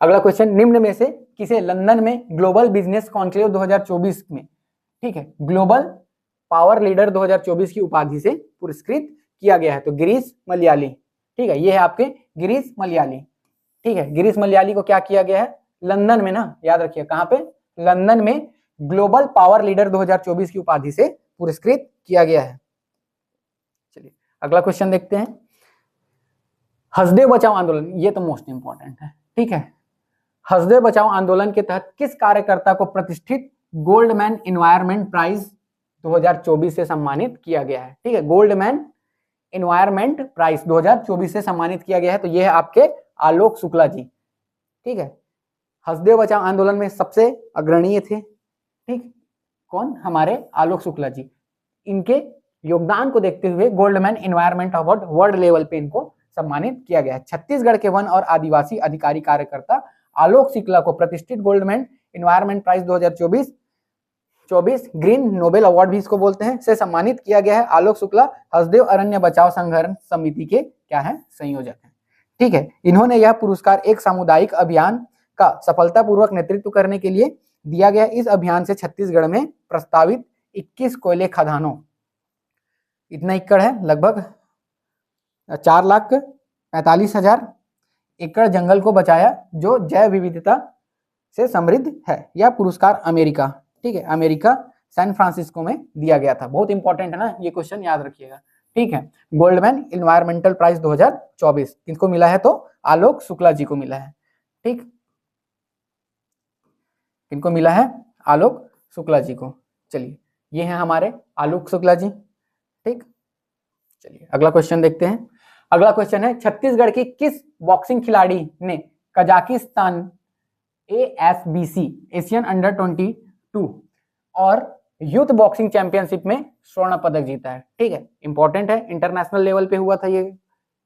अगला क्वेश्चन, निम्न में से किसे लंदन में ग्लोबल बिजनेस कॉन्क्लेव 2024 में, ठीक है, ग्लोबल पावर लीडर 2024 की उपाधि से पुरस्कृत किया गया है? तो गिरीश मलयाली। ठीक है, ये है आपके गिरीश मलयाली। ठीक है, गिरीश मलयाली को क्या किया गया है, लंदन में ना, याद रखिए कहां पे, लंदन में ग्लोबल पावर लीडर 2024 की उपाधि से पुरस्कृत किया गया है। चलिए अगला क्वेश्चन देखते हैं। हसदेव बचाओ आंदोलन, ये तो मोस्ट इंपॉर्टेंट है। ठीक है, हसदेव बचाओ आंदोलन के तहत किस कार्यकर्ता को प्रतिष्ठित गोल्डमैन एनवायरमेंट प्राइज 2024 से सम्मानित किया गया है? ठीक है, गोल्डमैन एनवायरमेंट प्राइज 2024 से सम्मानित किया गया है। तो ये है आपके आलोक शुक्ला जी। ठीक है, हसदेव बचाओ आंदोलन में सबसे अग्रणीय थे। ठीक, कौन, हमारे आलोक शुक्ला जी। इनके योगदान को देखते हुए Goldman environment award world level पे इनको सम्मानित किया गया है। छत्तीसगढ़ के वन और आदिवासी अधिकारी कार्यकर्ता आलोक शुक्ला को प्रतिष्ठित Goldman environment prize 2024 green Nobel award भी इसको बोलते हैं, से सम्मानित किया गया है। आलोक शुक्ला हसदेव अरण्य बचाओ संघर्ष समिति के क्या है, संयोजक हैं। ठीक है, इन्होंने यह पुरस्कार एक सामुदायिक अभियान का सफलतापूर्वक नेतृत्व करने के लिए दिया गया। इस अभियान से छत्तीसगढ़ में प्रस्तावित 21 कोयले खदानों, इतना एकड़ है, लगभग 4,45,000 एकड़ जंगल को बचाया, जो जैव विविधता से समृद्ध है। यह पुरस्कार अमेरिका, ठीक है, अमेरिका सैन फ्रांसिस्को में दिया गया था। बहुत इंपॉर्टेंट है ना, ये क्वेश्चन याद रखिएगा। ठीक है, गोल्डमैन एनवायरमेंटल प्राइज 2024 किसको मिला है, तो आलोक शुक्ला जी को मिला है। ठीक, किनको मिला है, आलोक शुक्ला जी को। चलिए ये है हमारे आलोक शुक्ला जी। ठीक, चलिए अगला क्वेश्चन देखते हैं। अगला क्वेश्चन है, छत्तीसगढ़ की किस बॉक्सिंग खिलाड़ी ने कजाकिस्तान ASBC एशियन अंडर 22 और यूथ बॉक्सिंग चैंपियनशिप में स्वर्ण पदक जीता है? ठीक है, इंपॉर्टेंट है, इंटरनेशनल लेवल पे हुआ था ये,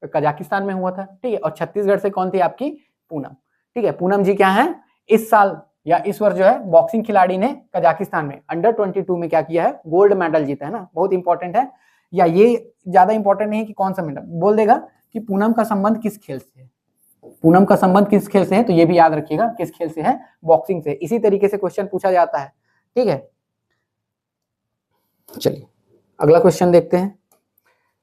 कजाकिस्तान में हुआ था। ठीक है, और छत्तीसगढ़ से कौन थी, आपकी पूनम। ठीक है, पूनम जी क्या है, इस साल या इस वर्ष जो है बॉक्सिंग खिलाड़ी ने कजाकिस्तान में अंडर 22 में क्या किया है, गोल्ड मेडल जीता है ना, बहुत इंपॉर्टेंट है। या ये ज्यादा इंपॉर्टेंट नहीं है कि कौन सा मेडल, बोल देगा कि पूनम का संबंध किस खेल से है, पूनम का संबंध किस खेल से है, तो ये भी याद रखिएगा किस खेल से है, बॉक्सिंग से। इसी तरीके से क्वेश्चन पूछा जाता है। ठीक है, चलिए अगला क्वेश्चन देखते हैं।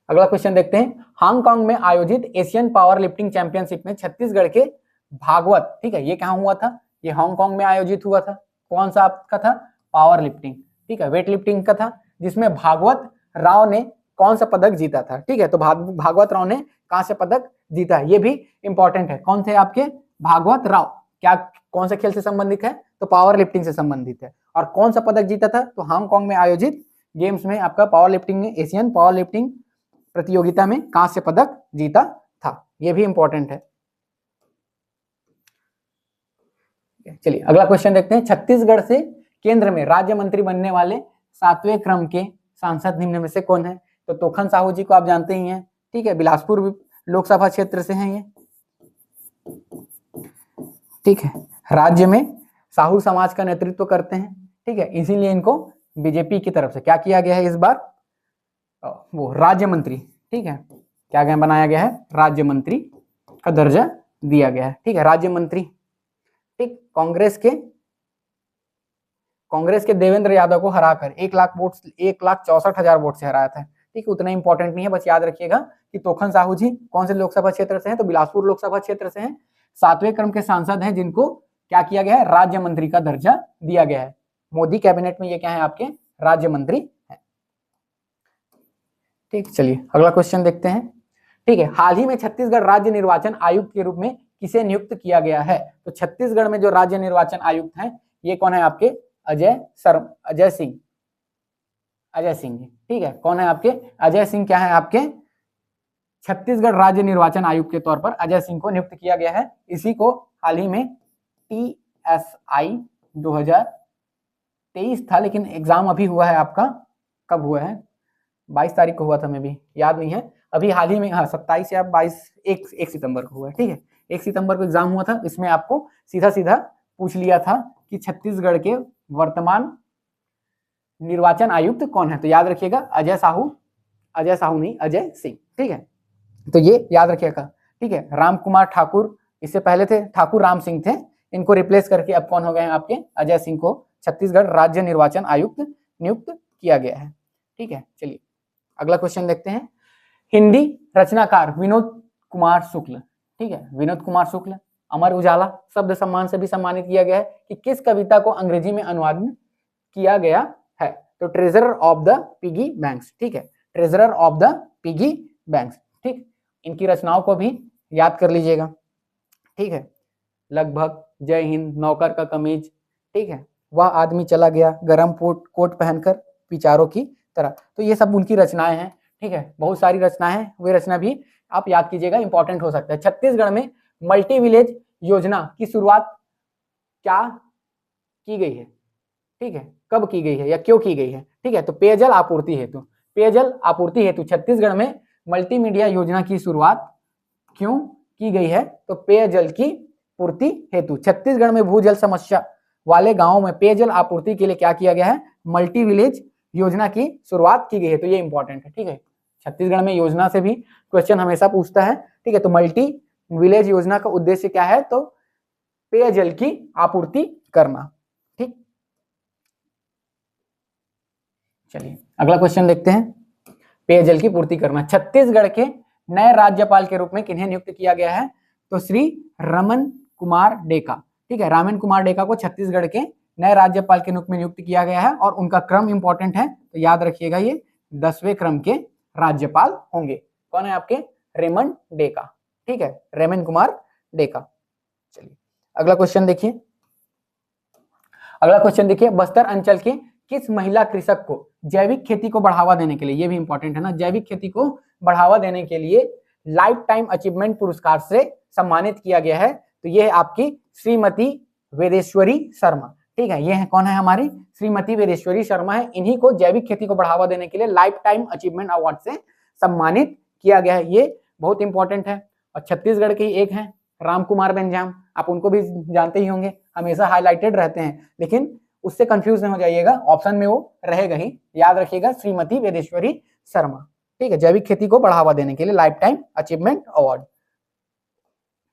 अगला क्वेश्चन देखते हैं, हांगकांग में आयोजित एशियन पावर लिफ्टिंग चैंपियनशिप में छत्तीसगढ़ के भागवत, ठीक है, ये कहाँ हुआ था, ये हांगकांग में आयोजित हुआ था। कौन सा आपका था, पावर लिफ्टिंग, ठीक है, वेट लिफ्टिंग का था, जिसमें भागवत राव ने कौन सा पदक जीता था? ठीक है, तो भागवत राव ने कहां से पदक जीता है, ये भी इंपॉर्टेंट है। कौन थे आपके, भागवत राव, क्या कौन से खेल से संबंधित है, तो पावर लिफ्टिंग से संबंधित है। और कौन सा पदक जीता था, तो हांगकांग में आयोजित गेम्स में आपका पावर लिफ्टिंग में, एशियन पावर लिफ्टिंग प्रतियोगिता में कांस्य पदक जीता था, ये भी इंपॉर्टेंट है। चलिए अगला क्वेश्चन देखते हैं, छत्तीसगढ़ से केंद्र में राज्य मंत्री बनने वाले 7वें क्रम के सांसद निम्न में से कौन है? तो तोखन साहू जी को आप जानते ही हैं। ठीक है, बिलासपुर लोकसभा क्षेत्र से हैं ये। ठीक है, राज्य में साहू समाज का नेतृत्व करते हैं। ठीक है, इसीलिए इनको बीजेपी की तरफ से क्या किया गया है इस बार, वो राज्य मंत्री, ठीक है, क्या क्या बनाया गया है, राज्य मंत्री का दर्जा दिया गया है। ठीक है, राज्य मंत्री। ठीक, कांग्रेस के देवेंद्र यादव को हराकर 1,64,000 वोट से हराया था। ठीक है, उतना इंपॉर्टेंट नहीं है, बस याद रखिएगा कि तोखन साहू जी कौन से लोकसभा क्षेत्र से हैं, तो बिलासपुर लोकसभा क्षेत्र से हैं। 7वें क्रम के सांसद हैं, जिनको क्या किया गया है, राज्य मंत्री का दर्जा दिया गया है। मोदी कैबिनेट में ये क्या है, आपके राज्य मंत्री है। ठीक, चलिए अगला क्वेश्चन देखते हैं। ठीक है, हाल ही में छत्तीसगढ़ राज्य निर्वाचन आयुक्त के रूप में किसे नियुक्त किया गया है? तो छत्तीसगढ़ में जो राज्य निर्वाचन आयुक्त हैं, ये कौन है, आपके अजय सिंह। ठीक है, कौन है आपके, अजय सिंह क्या है, आपके छत्तीसगढ़ राज्य निर्वाचन आयुक्त के तौर पर अजय सिंह को नियुक्त किया गया है। इसी को हाल ही में TSI 2023 था, लेकिन एग्जाम अभी हुआ है आपका, कब हुआ है, 22 तारीख को हुआ था, मैं भी याद नहीं है अभी, हाल ही में, हाँ 27 या 22, 1 सितंबर को हुआ है, ठीक है, 1 सितंबर को एग्जाम हुआ था। इसमें आपको सीधा सीधा पूछ लिया था कि छत्तीसगढ़ के वर्तमान निर्वाचन आयुक्त कौन है, तो याद रखिएगा अजय साहू नहीं, अजय सिंह, ठीक है, तो ये याद रखिएगा, ठीक है। राम कुमार ठाकुर इससे पहले थे, ठाकुर राम सिंह थे, इनको रिप्लेस करके अब कौन हो गए हैं आपके, अजय सिंह को छत्तीसगढ़ राज्य निर्वाचन आयुक्त नियुक्त किया गया है, ठीक है। चलिए अगला क्वेश्चन देखते हैं। हिंदी रचनाकार विनोद कुमार शुक्ल, ठीक है, विनोद कुमार शुक्ल अमर उजाला शब्द सम्मान से भी सम्मानित किया गया है कि किस कविता को अंग्रेजी में अनुवाद किया गया है, तो treasurer of the piggy banks, ठीक है, treasurer of the piggy banks, ठीक। इनकी रचनाओं को भी याद कर लीजिएगा, ठीक है। लगभग, जय हिंद, नौकर का कमीज, ठीक है, वह आदमी चला गया, गरम कोट पहनकर विचारों की तरह, तो ये सब उनकी रचनाएं हैं, ठीक है। बहुत सारी रचनाएं हैं, वे रचना भी आप याद कीजिएगा, इंपॉर्टेंट हो सकता है। छत्तीसगढ़ में मल्टी विलेज योजना की शुरुआत क्या की गई है, ठीक है, कब की गई है या क्यों की गई है, ठीक है, तो पेयजल आपूर्ति हेतु छत्तीसगढ़ में मल्टीमीडिया योजना की शुरुआत क्यों की गई है, तो पेयजल की पूर्ति हेतु छत्तीसगढ़ में भूजल समस्या वाले गांवों में पेयजल आपूर्ति के लिए क्या किया गया है, मल्टी विलेज योजना की शुरुआत की गई है, तो ये इंपॉर्टेंट है, ठीक है। छत्तीसगढ़ में योजना से भी क्वेश्चन हमेशा पूछता है, ठीक है, तो मल्टी विलेज योजना का उद्देश्य क्या है, तो पेयजल की आपूर्ति करना, ठीक। चलिए अगला क्वेश्चन देखते हैं, पेयजल की पूर्ति करना। छत्तीसगढ़ के नए राज्यपाल के रूप में किन्हें नियुक्त किया गया है, तो श्री रमन कुमार डेका, ठीक है, रामन कुमार डेका को छत्तीसगढ़ के नए राज्यपाल के रूप में नियुक्त किया गया है, और उनका क्रम इंपॉर्टेंट है, तो याद रखिएगा ये 10वें क्रम के राज्यपाल होंगे। कौन है आपके, रेमन डेका, ठीक है, रेमन कुमार डेका। चलिए अगला क्वेश्चन देखिए, बस्तर अंचल के किस महिला कृषक को जैविक खेती को बढ़ावा देने के लिए, ये भी इंपॉर्टेंट है ना, जैविक खेती को बढ़ावा देने के लिए लाइफ टाइम अचीवमेंट पुरस्कार से सम्मानित किया गया है, तो ये है आपकी श्रीमती वेदेश्वरी शर्मा, ठीक है, ये है कौन है हमारी, श्रीमती वेदेश्वरी शर्मा है, इन्हीं को जैविक खेती को बढ़ावा देने के लिए लाइफ टाइम अचीवमेंट अवार्ड से सम्मानित किया गया है, ये बहुत इंपॉर्टेंट है। और छत्तीसगढ़ के एक हैं राम कुमार बेंजाम, आप उनको भी जानते ही होंगे, हमेशा हाईलाइटेड रहते हैं, लेकिन उससे कंफ्यूज नहीं हो जाइएगा, ऑप्शन में वो रहेगा ही, याद रखिएगा श्रीमती वेदेश्वरी शर्मा, ठीक है, जैविक खेती को बढ़ावा देने के लिए लाइफ टाइम अचीवमेंट अवार्ड,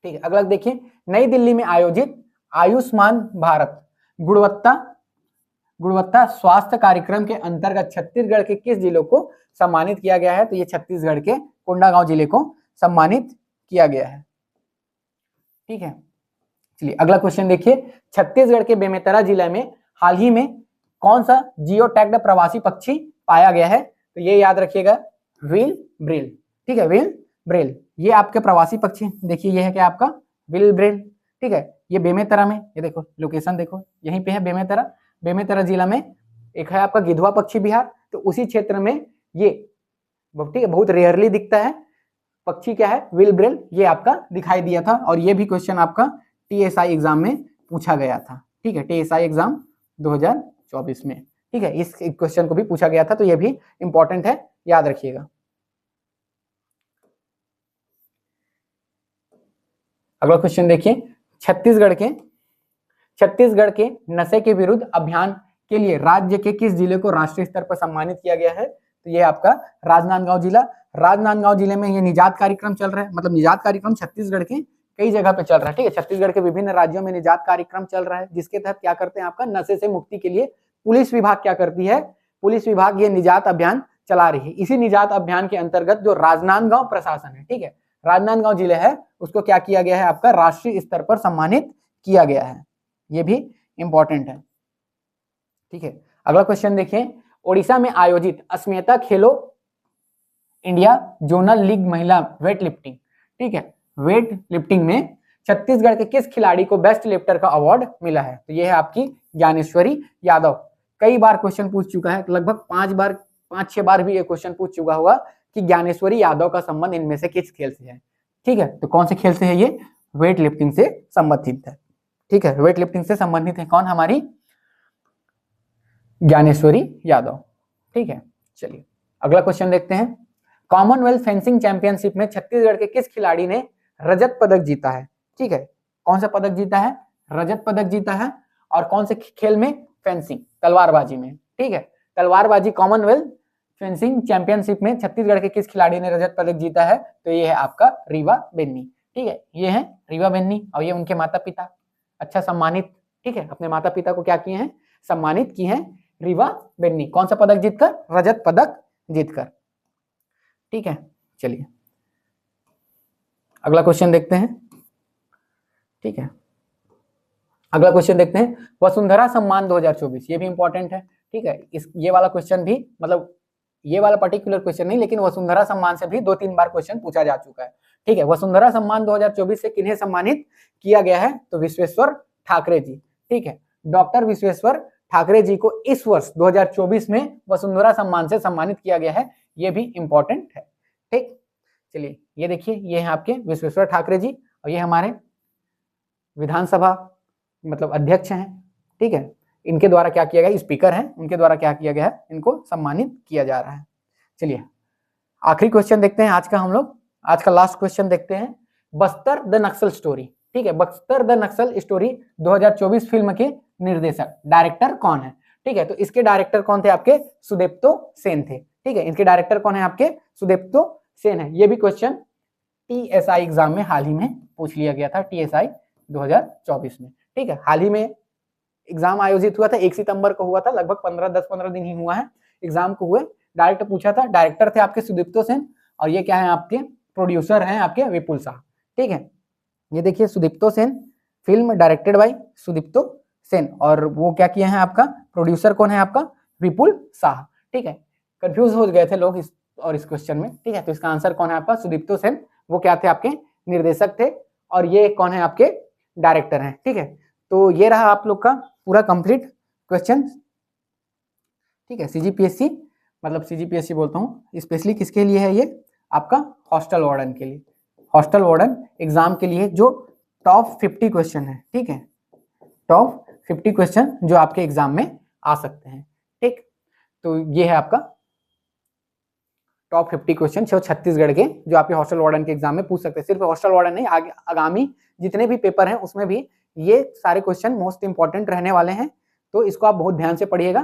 ठीक है। अगला देखिए, नई दिल्ली में आयोजित आयुष्मान भारत गुणवत्ता स्वास्थ्य कार्यक्रम के अंतर्गत छत्तीसगढ़ के किस जिलों को सम्मानित किया गया है, तो ये छत्तीसगढ़ के कोंडागांव जिले को सम्मानित किया गया है, ठीक है। चलिए अगला क्वेश्चन देखिए, छत्तीसगढ़ के बेमेतरा जिले में हाल ही में कौन सा जियो टैग्ड प्रवासी पक्षी पाया गया है, तो ये याद रखिएगा विल ब्रिल, ठीक है, विल ब्रिल, ये आपके प्रवासी पक्षी, देखिए ये है क्या आपका विल ब्रिल, ठीक है, ये बेमेतरा में, ये देखो लोकेशन देखो यहीं पे है बेमेतरा जिला में एक है आपका गिधवा पक्षी विहार, तो उसी क्षेत्र में ये, ठीक है, बहुत रेयरली दिखता है पक्षी, क्या है विल ब्रिल, ये आपका दिखाई दिया था, और ये भी क्वेश्चन आपका TSI एग्जाम में पूछा गया था, ठीक है, TSI एग्जाम 2024 में, ठीक है, इस क्वेश्चन को भी पूछा गया था, तो ये भी इंपॉर्टेंट है, याद रखिएगा। अगला क्वेश्चन देखिए, छत्तीसगढ़ के नशे के विरुद्ध अभियान के लिए राज्य के किस जिले को राष्ट्रीय स्तर पर सम्मानित किया गया है, तो ये आपका राजनांदगांव जिले में ये निजात कार्यक्रम चल रहा है, मतलब निजात कार्यक्रम छत्तीसगढ़ के कई जगह पे चल रहा है, ठीक है, छत्तीसगढ़ के विभिन्न राज्यों में निजात कार्यक्रम चल रहा है, जिसके तहत क्या करते हैं, आपका नशे से मुक्ति के लिए पुलिस विभाग क्या करती है, पुलिस विभाग ये निजात अभियान चला रही है। इसी निजात अभियान के अंतर्गत जो राजनांदगांव प्रशासन है, ठीक है, राजनांदगांव जिले है, उसको क्या किया गया है, आपका राष्ट्रीय स्तर पर सम्मानित किया गया है, ये भी इंपॉर्टेंट है, ठीक है। अगला क्वेश्चन देखिए, ओडिशा में आयोजित अस्मिता खेलो इंडिया जोनल लीग महिला वेट लिफ्टिंग, ठीक है, वेट लिफ्टिंग में छत्तीसगढ़ के किस खिलाड़ी को बेस्ट लिफ्टर का अवार्ड मिला है, तो यह है आपकी ज्ञानेश्वरी यादव। कई बार क्वेश्चन पूछ चुका है, लगभग 5-6 बार भी ये क्वेश्चन पूछ चुका होगा कि ज्ञानेश्वरी यादव का संबंध इनमें से किस खेल से है, ठीक है, तो कौन से खेल से है, ये वेट लिफ्टिंग से संबंधित है, ठीक है, वेट लिफ्टिंग से संबंधित है कौन, हमारी ज्ञानेश्वरी यादव। ठीक है, चलिए अगला क्वेश्चन देखते हैं। कॉमनवेल्थ फेंसिंग चैंपियनशिप में छत्तीसगढ़ के किस खिलाड़ी ने रजत पदक जीता है? ठीक है, कौन सा पदक जीता है? रजत पदक जीता है। और कौन से खेल में? फेंसिंग, तलवारबाजी में। ठीक है, तलवारबाजी कॉमनवेल्थ फेंसिंग चैंपियनशिप में छत्तीसगढ़ के किस खिलाड़ी ने रजत पदक जीता है? तो ये है आपका रीवा बेन्नी। ठीक है, ये है रीवा बेन्नी और ये उनके माता पिता, अच्छा सम्मानित। ठीक है, अपने माता पिता को क्या किए हैं? सम्मानित किए हैं रीवा बेन्नी। कौन सा पदक जीतकर? रजत पदक जीतकर। ठीक है, चलिए अगला क्वेश्चन देखते हैं। ठीक है, अगला क्वेश्चन देखते हैं, वसुंधरा सम्मान 2024, ये भी इंपॉर्टेंट है। ठीक है, ये वाला क्वेश्चन भी, मतलब ये वाला पर्टिकुलर क्वेश्चन नहीं, लेकिन वसुंधरा सम्मान से भी 2-3 बार क्वेश्चन पूछा जा चुका है। ठीक है, वसुंधरा सम्मान 2024 से किन्हें सम्मानित किया गया है? तो विश्वेश्वर ठाकरे जी। ठीक है, डॉक्टर विश्वेश्वर ठाकरे जी को इस वर्ष 2024 में वसुंधरा सम्मान से सम्मानित किया गया है, ये भी इंपॉर्टेंट है। ठीक, चलिए ये देखिए, ये है आपके विश्वेश्वर ठाकरे जी और ये हमारे विधानसभा मतलब अध्यक्ष हैं। ठीक है, इनके द्वारा क्या किया गया? स्पीकर हैं, उनके द्वारा क्या किया गया है? इनको सम्मानित किया जा रहा है। चलिए आखिरी क्वेश्चन देखते हैं आज का, हम लोग आज का लास्ट क्वेश्चन देखते हैं, बस्तर द नक्सल स्टोरी। ठीक है, Bastar the Naxal story 2024 film के निर्देशक डायरेक्टर कौन है? ठीक है, तो इसके डायरेक्टर कौन थे? आपके सुदेप्तो सेन थे। ठीक है, इनके डायरेक्टर कौन है? आपके सुदेप्तो सेन है। ये भी क्वेश्चन TSI एग्जाम में हाल ही में पूछ लिया गया था, TSI 2024 में। ठीक है, हाल ही में एग्जाम आयोजित हुआ था, 1 सितंबर को हुआ था, लगभग 10-15 दिन ही हुआ है एग्जाम को हुए। डायरेक्ट पूछा था, डायरेक्टर थे आपके सुदीप्तो सेन और ये क्या है? आपके प्रोड्यूसर हैं आपके विपुल शाह। ठीक है, ये देखिए Sudipto Sen, film directed by Sudipto Sen और वो क्या किए हैं? आपका प्रोड्यूसर कौन है? आपका विपुल शाह। ठीक है, कंफ्यूज हो गए थे लोग इस क्वेश्चन में। ठीक है, तो इसका आंसर कौन है? आपका सुदीप्तो सेन, वो क्या थे? आपके निर्देशक थे और ये कौन है? आपके डायरेक्टर हैं। ठीक है, तो ये रहा आप लोग का पूरा कंप्लीट क्वेश्चन। ठीक है, CGPSC मतलब CGPSC बोलता हूँ स्पेशली किसके लिए है? ये आपका हॉस्टल वार्डन के लिए, हॉस्टल वार्डन एग्जाम के लिए, जो टॉप 50 क्वेश्चन है। ठीक है, टॉप 50 क्वेश्चन जो आपके एग्जाम में आ सकते हैं। ठीक, तो ये है आपका टॉप 50 क्वेश्चन छत्तीसगढ़ के, जो आपके हॉस्टल वार्डन के एग्जाम में पूछ सकते हैं। सिर्फ हॉस्टल वार्डन नहीं, आगे आगामी जितने भी पेपर हैं उसमें भी ये सारे क्वेश्चन मोस्ट इंपॉर्टेंट रहने वाले हैं, तो इसको आप बहुत ध्यान से पढ़िएगा।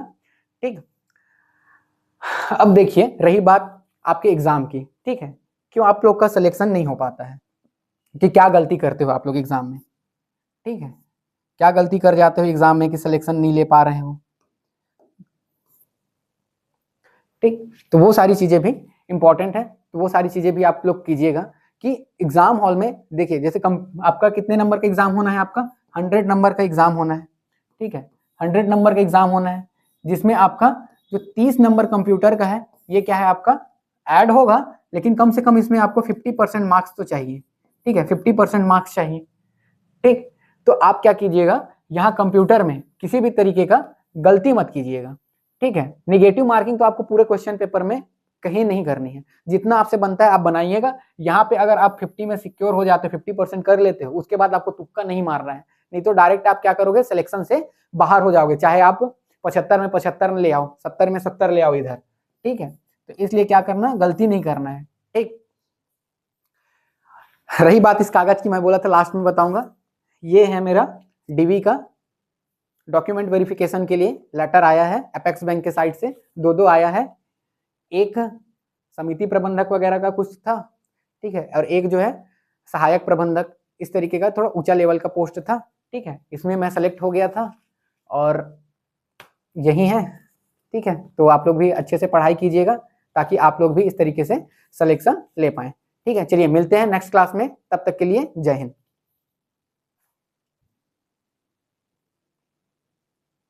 ठीक, अब देखिए रही बात आपके एग्जाम की। ठीक है, क्यों आप लोग का सिलेक्शन नहीं हो पाता है, कि क्या गलती करते हो आप लोग एग्जाम में? ठीक है, क्या गलती कर जाते हो एग्जाम में कि सिलेक्शन नहीं ले पा रहे हो? ठीक, तो वो सारी चीजें भी इंपॉर्टेंट है, तो वो सारी चीजें भी आप लोग कीजिएगा कि एग्जाम हॉल में देखिए, जैसे आपका कितने नंबर का एग्जाम होना है? आपका 100 नंबर का एग्जाम होना है। ठीक है, 100 नंबर का एग्जाम होना है, जिसमें आपका जो 30 नंबर कंप्यूटर का है, ये क्या है? आपका ऐड होगा, लेकिन कम से कम इसमें आपको 50% मार्क्स तो चाहिए। ठीक है, 50% मार्क्स चाहिए। ठीक, तो आप क्या कीजिएगा, यहाँ कंप्यूटर में किसी भी तरीके का गलती मत कीजिएगा। ठीक है, निगेटिव मार्किंग तो आपको पूरे क्वेश्चन पेपर में कहीं नहीं करनी है, जितना आपसे बनता है आप बनाइएगा। यहाँ पे अगर आप 50 में सिक्योर हो जाते हो, 50% कर लेते हो, उसके बाद आपको तुक्का नहीं मारना है, नहीं तो डायरेक्ट आप क्या करोगे? सिलेक्शन से बाहर हो जाओगे, चाहे आप 75 में 75 ले आओ, 70 में 70 ले आओ इधर। ठीक है, तो इसलिए क्या करना? गलती नहीं करना है। ठीक, रही बात इस कागज की, मैं बोला था लास्ट में बताऊंगा, ये है मेरा DV का डॉक्यूमेंट वेरिफिकेशन के लिए लेटर आया है अपेक्स बैंक के साइड से, 2 आया है, एक समिति प्रबंधक वगैरह का कुछ था। ठीक है, और एक जो है सहायक प्रबंधक, इस तरीके का थोड़ा ऊंचा लेवल का पोस्ट था। ठीक है, इसमें मैं सेलेक्ट हो गया था और यही है। ठीक है, तो आप लोग भी अच्छे से पढ़ाई कीजिएगा ताकि आप लोग भी इस तरीके से सिलेक्शन ले पाएं। ठीक है, चलिए मिलते हैं नेक्स्ट क्लास में, तब तक के लिए जय हिंद।